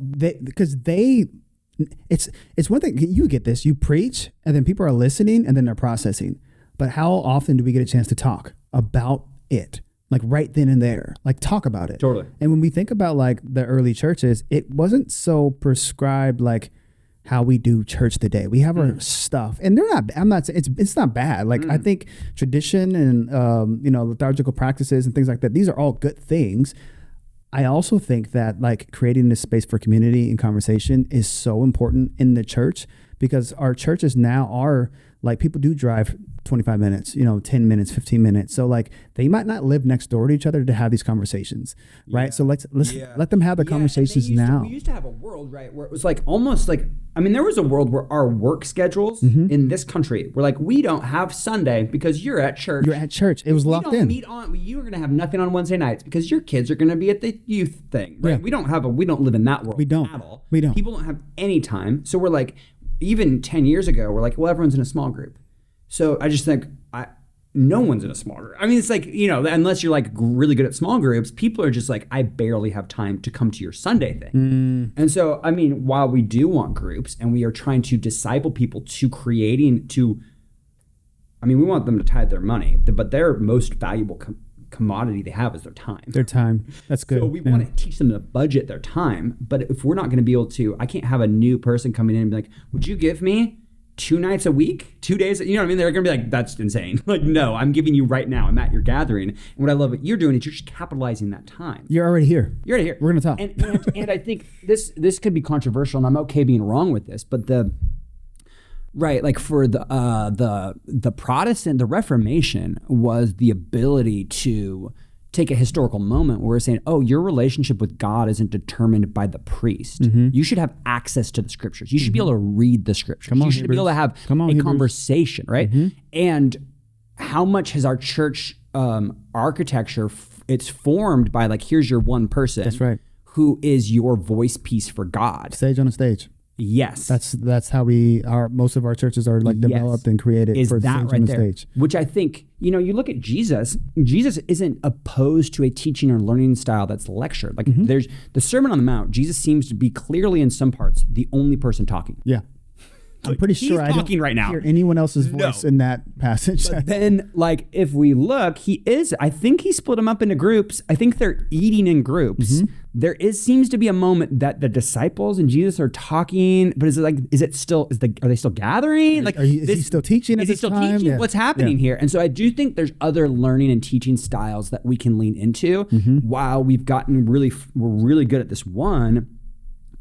B: it's one thing, you get this, you preach and then people are listening and then they're processing. But how often do we get a chance to talk about it? like right then and there, like talk about it.
D: Totally.
B: And when we think about like the early churches, it wasn't so prescribed like how we do church today. We have our stuff, and they're not, I'm not saying it's not bad. Like I think tradition and, liturgical practices and things like that, these are all good things. I also think that like creating this space for community and conversation is so important in the church, because our churches now are like, people do drive 25 minutes, 10 minutes, 15 minutes. So like they might not live next door to each other to have these conversations, right? So let's let them have the conversations now.
D: We used to have a world, right, where it was like almost like, I mean, there was a world where our work schedules in this country were like, we don't have Sunday because you're at church.
B: You're at church. It was locked in.
D: You are going to have nothing on Wednesday nights because your kids are going to be at the youth thing, right?
B: Yeah.
D: We don't live in that world.
B: We don't.
D: At all.
B: We don't.
D: People don't have any time. So we're like, even 10 years ago, we're like, well, everyone's in a small group. So I just think no one's in a small group. I mean, it's like, unless you're like really good at small groups, people are just like, I barely have time to come to your Sunday thing. And so, I mean, while we do want groups and we are trying to disciple people to we want them to tithe their money, but their most valuable commodity they have is their time.
B: Their time. That's good.
D: So we want to teach them to budget their time. But if we're not going to be able to, I can't have a new person coming in and be like, would you give me 2 nights a week, 2 days? You know what I mean? They're going to be like, that's insane. Like, no, I'm giving you right now. I'm at your gathering. And what I love what you're doing is you're just capitalizing that time.
B: You're already here.
D: You're already here.
B: We're going to talk.
D: And I think this could be controversial, and I'm okay being wrong with this, but like for the Protestant, the Reformation was the ability to take a historical moment where we're saying, oh, your relationship with God isn't determined by the priest. You should have access to the scriptures. You should be able to read the scriptures. You should be able to have a conversation, right? And how much has our church architecture, it's formed by like, here's your one person.
B: That's right.
D: Who is your voice piece for God.
B: Stage on a stage.
D: Yes.
B: That's how most of our churches are like developed and created.
D: Is
B: for
D: that
B: stage
D: right
B: on the
D: there?
B: Stage.
D: Which I think, you look at Jesus isn't opposed to a teaching or learning style that's lecture. Like there's the Sermon on the Mount, Jesus seems to be clearly in some parts the only person talking.
B: Yeah. I'm pretty sure I don't
D: right now.
B: hear anyone else's voice in that passage.
D: But then, like, if we look, I think he split them up into groups. I think they're eating in groups. There seems to be a moment that the disciples and Jesus are talking, but are they still gathering? Like,
B: is he still teaching at this time? Is he still teaching?
D: Yeah. What's happening here? And so I do think there's other learning and teaching styles that we can lean into. While we're really good at this one,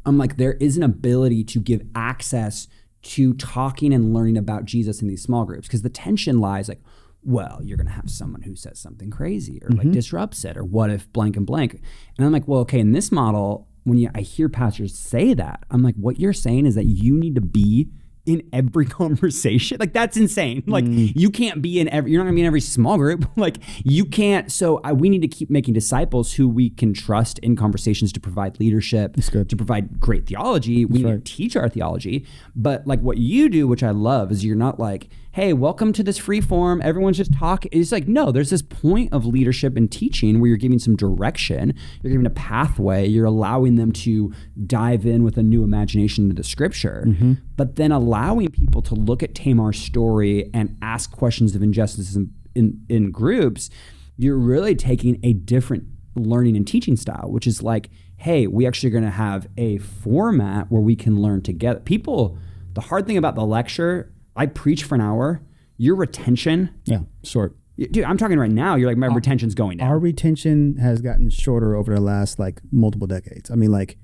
D: I'm like, there is an ability to give access to talking and learning about Jesus in these small groups, because the tension lies like, well, you're going to have someone who says something crazy or like disrupts it, or what if blank and blank. And I'm like, well, okay, in this model, when I hear pastors say that, I'm like, what you're saying is that you need to be in every conversation. Like, that's insane. Like, you can't be you're not going to be in every small group. Like, you can't. So we need to keep making disciples who we can trust in conversations to provide leadership, to provide great theology. We need to teach our theology. But like what you do, which I love, is you're not like, hey, welcome to this free form, everyone's just talking. It's like, no, there's this point of leadership and teaching where you're giving some direction, you're giving a pathway, you're allowing them to dive in with a new imagination into the scripture, but then allowing people to look at Tamar's story and ask questions of injustice in groups. You're really taking a different learning and teaching style, which is like, hey, we actually are going to have a format where we can learn together. The hard thing about the lecture, I preach for an hour, your retention.
B: Yeah, short.
D: Dude, I'm talking right now, you're like, my retention's going down.
B: Our retention has gotten shorter over the last like multiple decades. I mean, like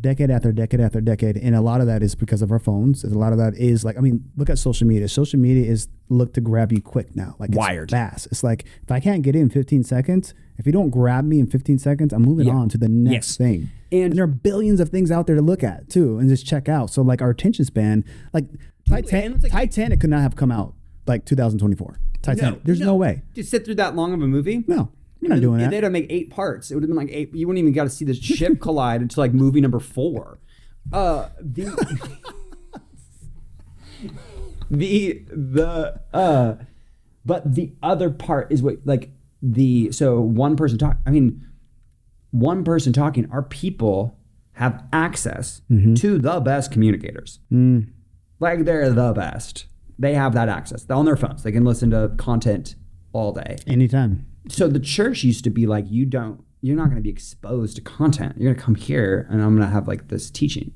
B: decade after decade after decade. And a lot of that is because of our phones. And a lot of that is like, I mean, look at social media. Social media is look to grab you quick now. Like, it's
D: wired.
B: Fast. It's like, if I can't get it in 15 seconds, if you don't grab me in 15 seconds, I'm moving on to the next thing. And there are billions of things out there to look at too and just check out. So like our attention span, like Titanic could not have come out like 2024. Titanic. There's no way.
D: To sit through that long of a movie?
B: No. You're not doing that.
D: They'd have make 8 parts. It would have been like 8. You wouldn't even got to see the ship collide until like movie number 4. But the other part is what like one person talking, our people have access to the best communicators. Like, they're the best. They have that access. They're on their phones. They can listen to content all day.
B: Anytime.
D: So the church used to be like, you're not going to be exposed to content. You're going to come here and I'm going to have like this teaching.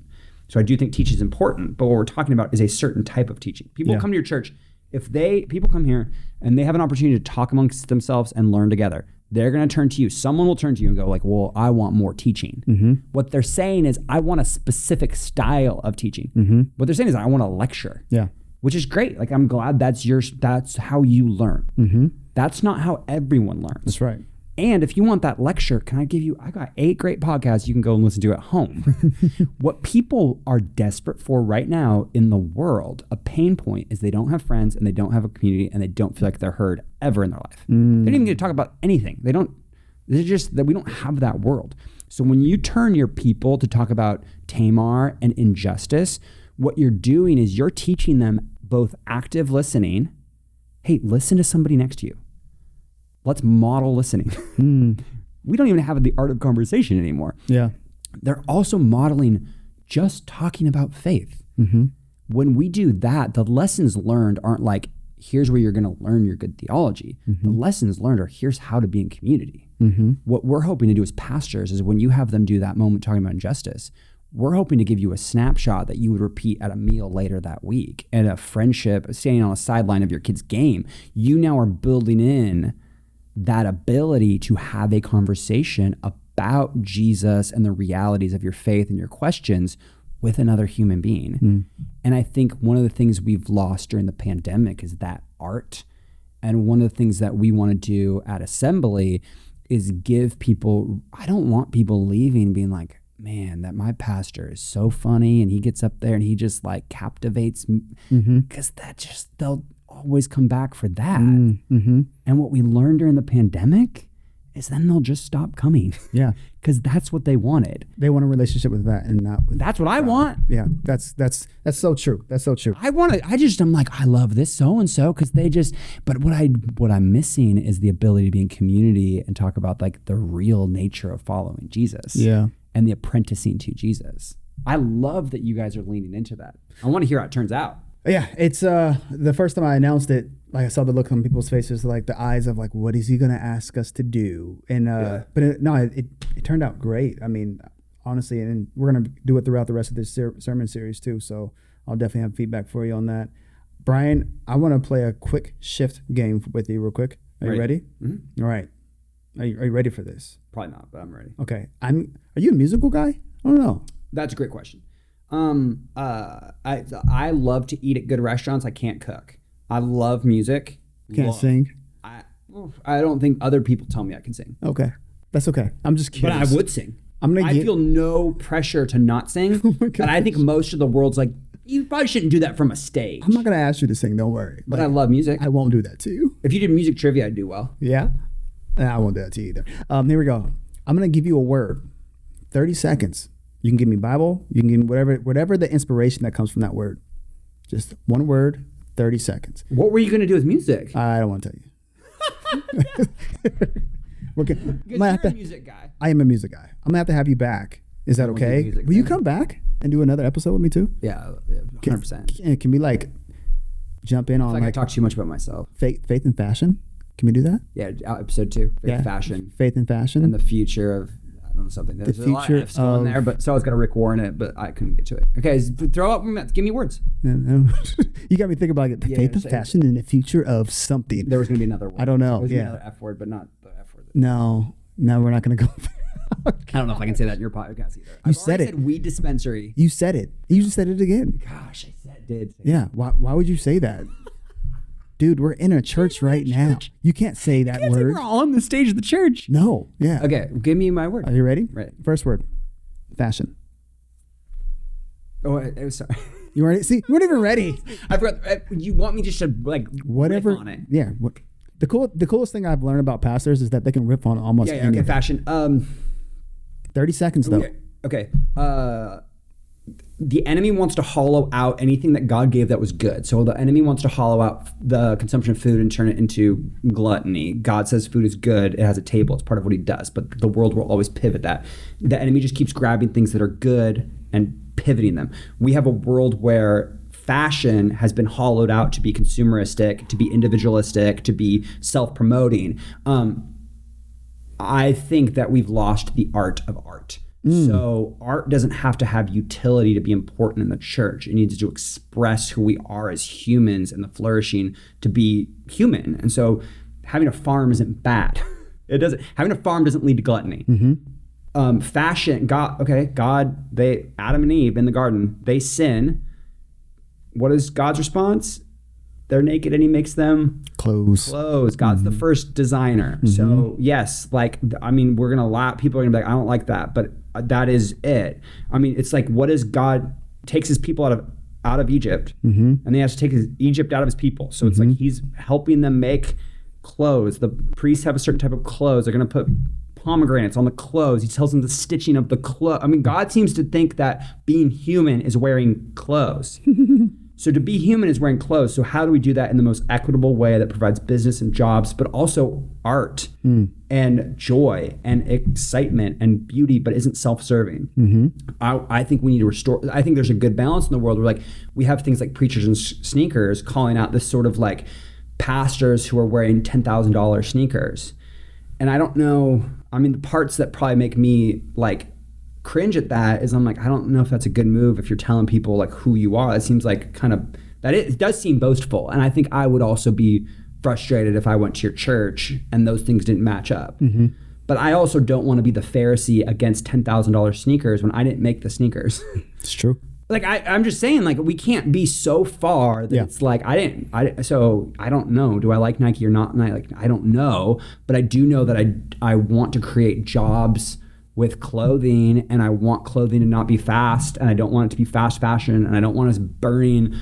D: So I do think teaching is important, but what we're talking about is a certain type of teaching. People come to your church. People come here and they have an opportunity to talk amongst themselves and learn together, they're going to turn to you. Someone will turn to you and go like, well, I want more teaching. Mm-hmm. What they're saying is, I want a specific style of teaching. Mm-hmm. What they're saying is, I want a lecture. Yeah. Which is great. Like, I'm glad that's how you learn. Mm-hmm. That's not how everyone learns.
B: That's right.
D: And if you want that lecture, I got 8 great podcasts you can go and listen to at home. What people are desperate for right now in the world, a pain point, is they don't have friends and they don't have a community and they don't feel like they're heard ever in their life. They don't even get to talk about anything. They're just that we don't have that world. So when you turn your people to talk about Tamar and injustice, what you're doing is you're teaching them both active listening. Hey, listen to somebody next to you. Let's model listening. We don't even have the art of conversation anymore. Yeah. They're also modeling just talking about faith. Mm-hmm. When we do that, the lessons learned aren't like, here's where you're going to learn your good theology. Mm-hmm. The lessons learned are, here's how to be in community. Mm-hmm. What we're hoping to do as pastors is, when you have them do that moment talking about injustice, we're hoping to give you a snapshot that you would repeat at a meal later that week, at a friendship, standing on a sideline of your kid's game. You now are building in that ability to have a conversation about Jesus and the realities of your faith and your questions with another human being. And I think one of the things we've lost during the pandemic is that art. And one of the things that we want to do at Assembly is give people, I don't want people leaving being like, man, that my pastor is so funny and he gets up there and he just like captivates, because they'll always come back for that. And what we learned during the pandemic is then they'll just stop coming. Yeah. Because that's what they wanted.
B: They want a relationship with that and not with
D: that's what I want.
B: Yeah. That's so true. That's so true.
D: I'm like, I love this so-and-so because but what I'm missing is the ability to be in community and talk about like the real nature of following Jesus. Yeah. And the apprenticing to Jesus. I love that you guys are leaning into that. I want to hear how it turns out.
B: Yeah, it's the first time I announced it, like I saw the look on people's faces, like the eyes of like, what is he going to ask us to do? And but it turned out great. I mean, honestly, and we're going to do it throughout the rest of this sermon series too. So I'll definitely have feedback for you on that. Bryan, I want to play a quick shift game with you real quick. Are you ready? Mm-hmm. All right. Are you ready for this?
D: Probably not, but I'm ready.
B: Okay. Are you a musical guy? I don't know.
D: That's a great question. I love to eat at good restaurants. I can't cook. I love music.
B: Can't sing.
D: I don't think other people tell me I can sing.
B: Okay, that's okay. I'm just curious.
D: But I would sing. I feel no pressure to not sing. Oh but I think most of the world's like, you probably shouldn't do that from a stage.
B: I'm not gonna ask you to sing. Don't worry.
D: But I love music.
B: I won't do that to you.
D: If you did music trivia, I'd do well.
B: Yeah. I won't do that to you either. Here we go. I'm gonna give you a word. 30 seconds. You can give me Bible. You can give me whatever the inspiration that comes from that word. Just one word, 30 seconds.
D: What were you going to do with music?
B: I don't want to tell you.
D: You're a music guy.
B: I am a music guy. I'm going to have you back. Is that okay? Will you come back and do another episode with me too?
D: Yeah, 100%.
B: Can we like jump in on
D: I talk too much about myself.
B: Faith and fashion? Can we do that?
D: Yeah, episode 2. Fashion.
B: Faith and fashion.
D: And the future of... I don't know, something. There's
B: the future
D: a lot of skill in there, but so I was going to Rick Warren it, but I couldn't get to it. Okay, throw up, give me words.
B: You got me thinking about the faith of fashion and the future of something.
D: There was going to be another word.
B: I don't know.
D: There was another F word, but not the F word.
B: No, we're not going to go.
D: I don't know if I can say that in your podcast either.
B: You said it.
D: Said weed dispensary.
B: You said it. You just said it again.
D: Gosh, did.
B: Yeah. Why would you say that? Dude, we're in a church right now. You can't say that word.
D: We're on the stage of the church.
B: No. Yeah.
D: Okay, give me my word.
B: Are you ready?
D: Right.
B: First word. Fashion.
D: Oh, I'm sorry.
B: You weren't even ready.
D: I forgot. You want me just to like
B: whatever
D: riff on it?
B: Yeah. The coolest thing I've learned about pastors is that they can riff on almost anything.
D: Okay, fashion.
B: 30 seconds though.
D: Okay. The enemy wants to hollow out anything that God gave that was good. So the enemy wants to hollow out the consumption of food and turn it into gluttony. God says food is good. It has a table. It's part of what he does. But the world will always pivot that. The enemy just keeps grabbing things that are good and pivoting them. We have a world where fashion has been hollowed out to be consumeristic, to be individualistic, to be self-promoting. I think that we've lost the art of art. So art doesn't have to have utility to be important in the church. It needs to express who we are as humans and the flourishing to be human. And so having a farm isn't bad. Having a farm doesn't lead to gluttony. Fashion, God, Adam and Eve in the garden, they sin. What is God's response? They're naked and he makes them
B: clothes.
D: God's the first designer. So yes, like, I mean, we're going to laugh. People are going to be like, I don't like that, but that is it. I mean, it's like, what is God takes his people out of Egypt and they have to take Egypt out of his people. So it's like, he's helping them make clothes. The priests have a certain type of clothes. They're going to put pomegranates on the clothes. He tells them the stitching of the clothes. I mean, God seems to think that being human is wearing clothes. So to be human is wearing clothes. So how do we do that in the most equitable way that provides business and jobs, but also art and joy and excitement and beauty, but isn't self-serving? I think we need to restore. I think there's a good balance in the world where, like, we have things like preachers and sneakers calling out this sort of like pastors who are wearing $10,000 sneakers. And I don't know, I mean, the parts that probably make me like cringe at that is I'm like, I don't know if that's a good move if you're telling people like who you are. It seems like kind of that it does seem boastful. And I think I would also be frustrated if I went to your church and those things didn't match up. But I also don't want to be the Pharisee against $10,000 sneakers when I didn't make the sneakers.
B: It's true.
D: Like I'm just saying, like, we can't be so far that it's like so I don't know. Do I like Nike or not? And I don't know, but I do know that I want to create jobs with clothing, and I want clothing to not be fast, and I don't want it to be fast fashion, and I don't want us burning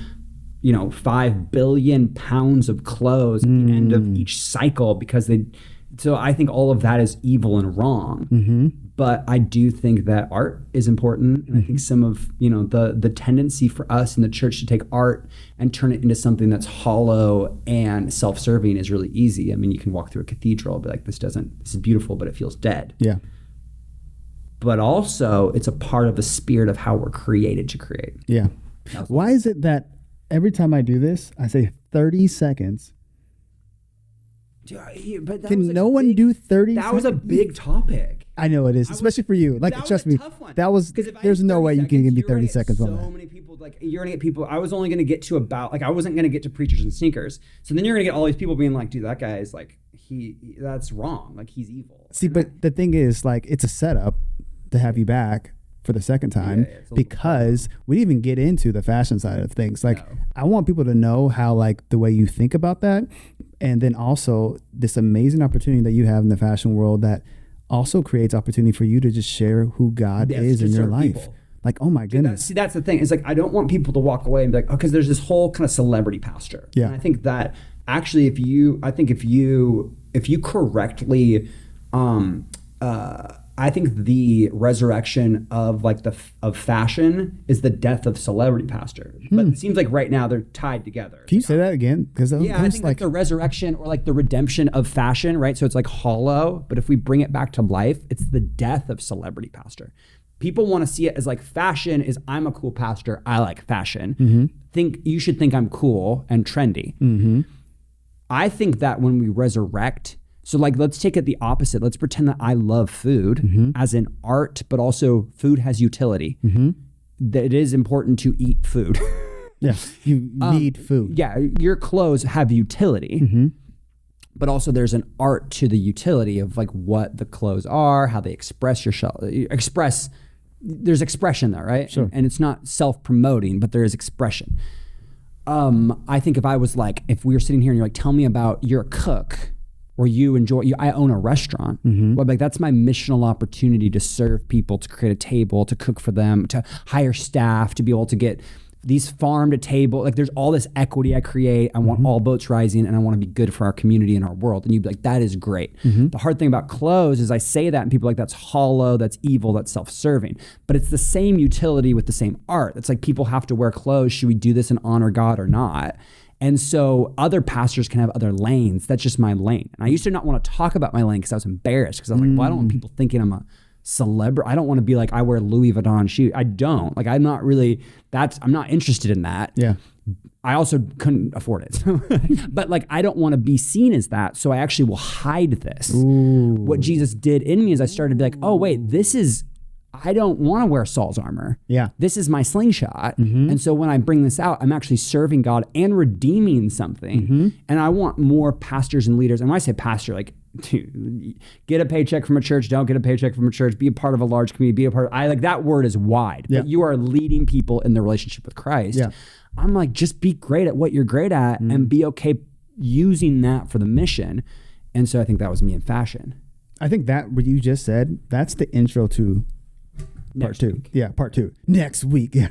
D: 5 billion pounds of clothes at the end of each cycle because so I think all of that is evil and wrong. But I do think that art is important. And I think some of, the tendency for us in the church to take art and turn it into something that's hollow and self-serving is really easy. I mean, you can walk through a cathedral and be like, this is beautiful, but it feels dead.
B: Yeah.
D: But also it's a part of the spirit of how we're created to create.
B: Yeah. Why is it that every time I do this, I say 30 seconds?
D: But
B: can no one do 30 seconds?
D: That was a big topic.
B: I know it is, especially for you. Like, trust me, that was, there's no way you can give me 30 seconds on that. So many people, like, you're going to get people, I was only going to get to I wasn't going to get to preachers and sneakers. So then you're going to get all these people being like, dude, that guy is like, that's wrong. Like, he's evil. See, but the thing is, like, it's a setup to have you back for the second time because we didn't even get into the fashion side of things. Like, I want people to know how, like, the way you think about that, and then also this amazing opportunity that you have in the fashion world that also creates opportunity for you to just share who God is in your life. People. Like, oh my goodness.
D: That's the thing. It's like, I don't want people to walk away and be like, oh, because there's this whole kind of celebrity pastor.
B: Yeah.
D: And I think that actually if you correctly, I think the resurrection of of fashion is the death of celebrity pastor. But it seems like right now they're tied together.
B: Can you say that again? Because
D: I think like the resurrection or like the redemption of fashion, right? So it's like hollow, but if we bring it back to life, it's the death of celebrity pastor. People want to see it as like fashion is I'm a cool pastor. I like fashion. You should think I'm cool and trendy. I think that when we resurrect. So like, let's take it the opposite. Let's pretend that I love food as an art, but also food has utility. That it is important to eat food.
B: Yeah, you need food.
D: Yeah, your clothes have utility, but also there's an art to the utility of like what the clothes are, how they express there's expression there, right?
B: Sure.
D: And it's not self-promoting, but there is expression. I think if we were sitting here and you're like, tell me about, you're a cook, or I own a restaurant. Well, like, that's my missional opportunity to serve people, to create a table, to cook for them, to hire staff, to be able to get these farm to table. Like, there's all this equity I create. I want all boats rising, and I want to be good for our community and our world. And you'd be like, that is great. The hard thing about clothes is I say that and people are like, that's hollow, that's evil, that's self-serving. But it's the same utility with the same art. It's like, people have to wear clothes. Should we do this and honor God or not? And so other pastors can have other lanes. That's just my lane. And I used to not want to talk about my lane because I was embarrassed, because I was like, well, I don't want people thinking I'm a celebrity. I don't want to be like, I wear Louis Vuitton shoes. I don't. Like, I'm not interested in that.
B: Yeah.
D: I also couldn't afford it. But like, I don't want to be seen as that. So I actually will hide this.
B: Ooh.
D: What Jesus did in me is I started to be like, oh wait, I don't want to wear Saul's armor.
B: Yeah.
D: This is my slingshot. And so when I bring this out, I'm actually serving God and redeeming something. And I want more pastors and leaders. And when I say pastor, like, dude, get a paycheck from a church, don't get a paycheck from a church, be a part of a large community, be a part of, like that word is wide, but you are leading people in their relationship with Christ.
B: Yeah.
D: I'm like, just be great at what you're great at and be okay using that for the mission. And so I think that was me in fashion.
B: I think that what you just said, that's the intro to part 2.
D: Week.
B: Yeah, part 2. Next week. Yeah.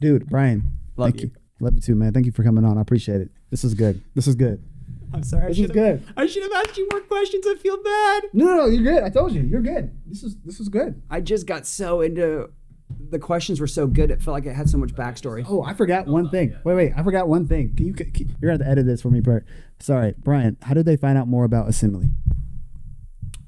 B: Dude, Bryan.
D: Love
B: thank you. Love you too, man. Thank you for coming on. I appreciate it. This is good.
D: I'm sorry.
B: This is good.
D: I should have asked you more questions. I feel bad.
B: No, you're good. I told you. You're good. This is good.
D: I just got so into the questions were so good. It felt like it had so much backstory.
B: Oh, I forgot one thing. Wait. I forgot one thing. You're going to have to edit this for me, Bert. Sorry. Bryan, how did they find out more about Assembly?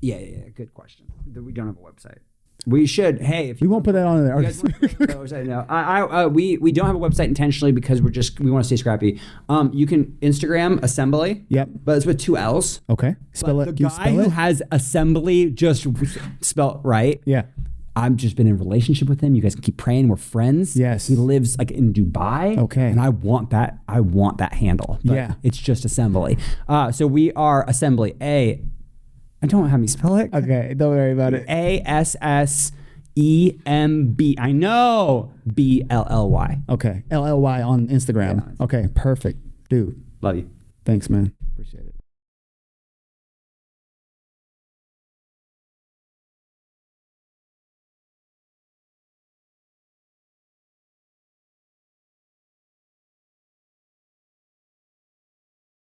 D: Yeah. Good question. We don't have a website. We should. Hey, if
B: we won't put that on there.
D: You guys want to put it on the website? No. We don't have a website intentionally because we want to stay scrappy. You can Instagram Assembly.
B: Yep.
D: But it's with 2 L's.
B: Okay. Spell
D: but
B: it.
D: The guy who has Assembly just spelled right.
B: Yeah.
D: I've just been in a relationship with him. You guys can keep praying. We're friends.
B: Yes.
D: He lives like in Dubai.
B: Okay.
D: And I want that handle. But
B: yeah.
D: It's just Assembly. So we are Assembly. I don't have me spell it.
B: Okay. Don't worry about it.
D: ASSEMB. I know. BLLY.
B: Okay. LLY on Instagram.
D: Yeah.
B: Okay. Perfect. Dude.
D: Love you.
B: Thanks, man. Appreciate it.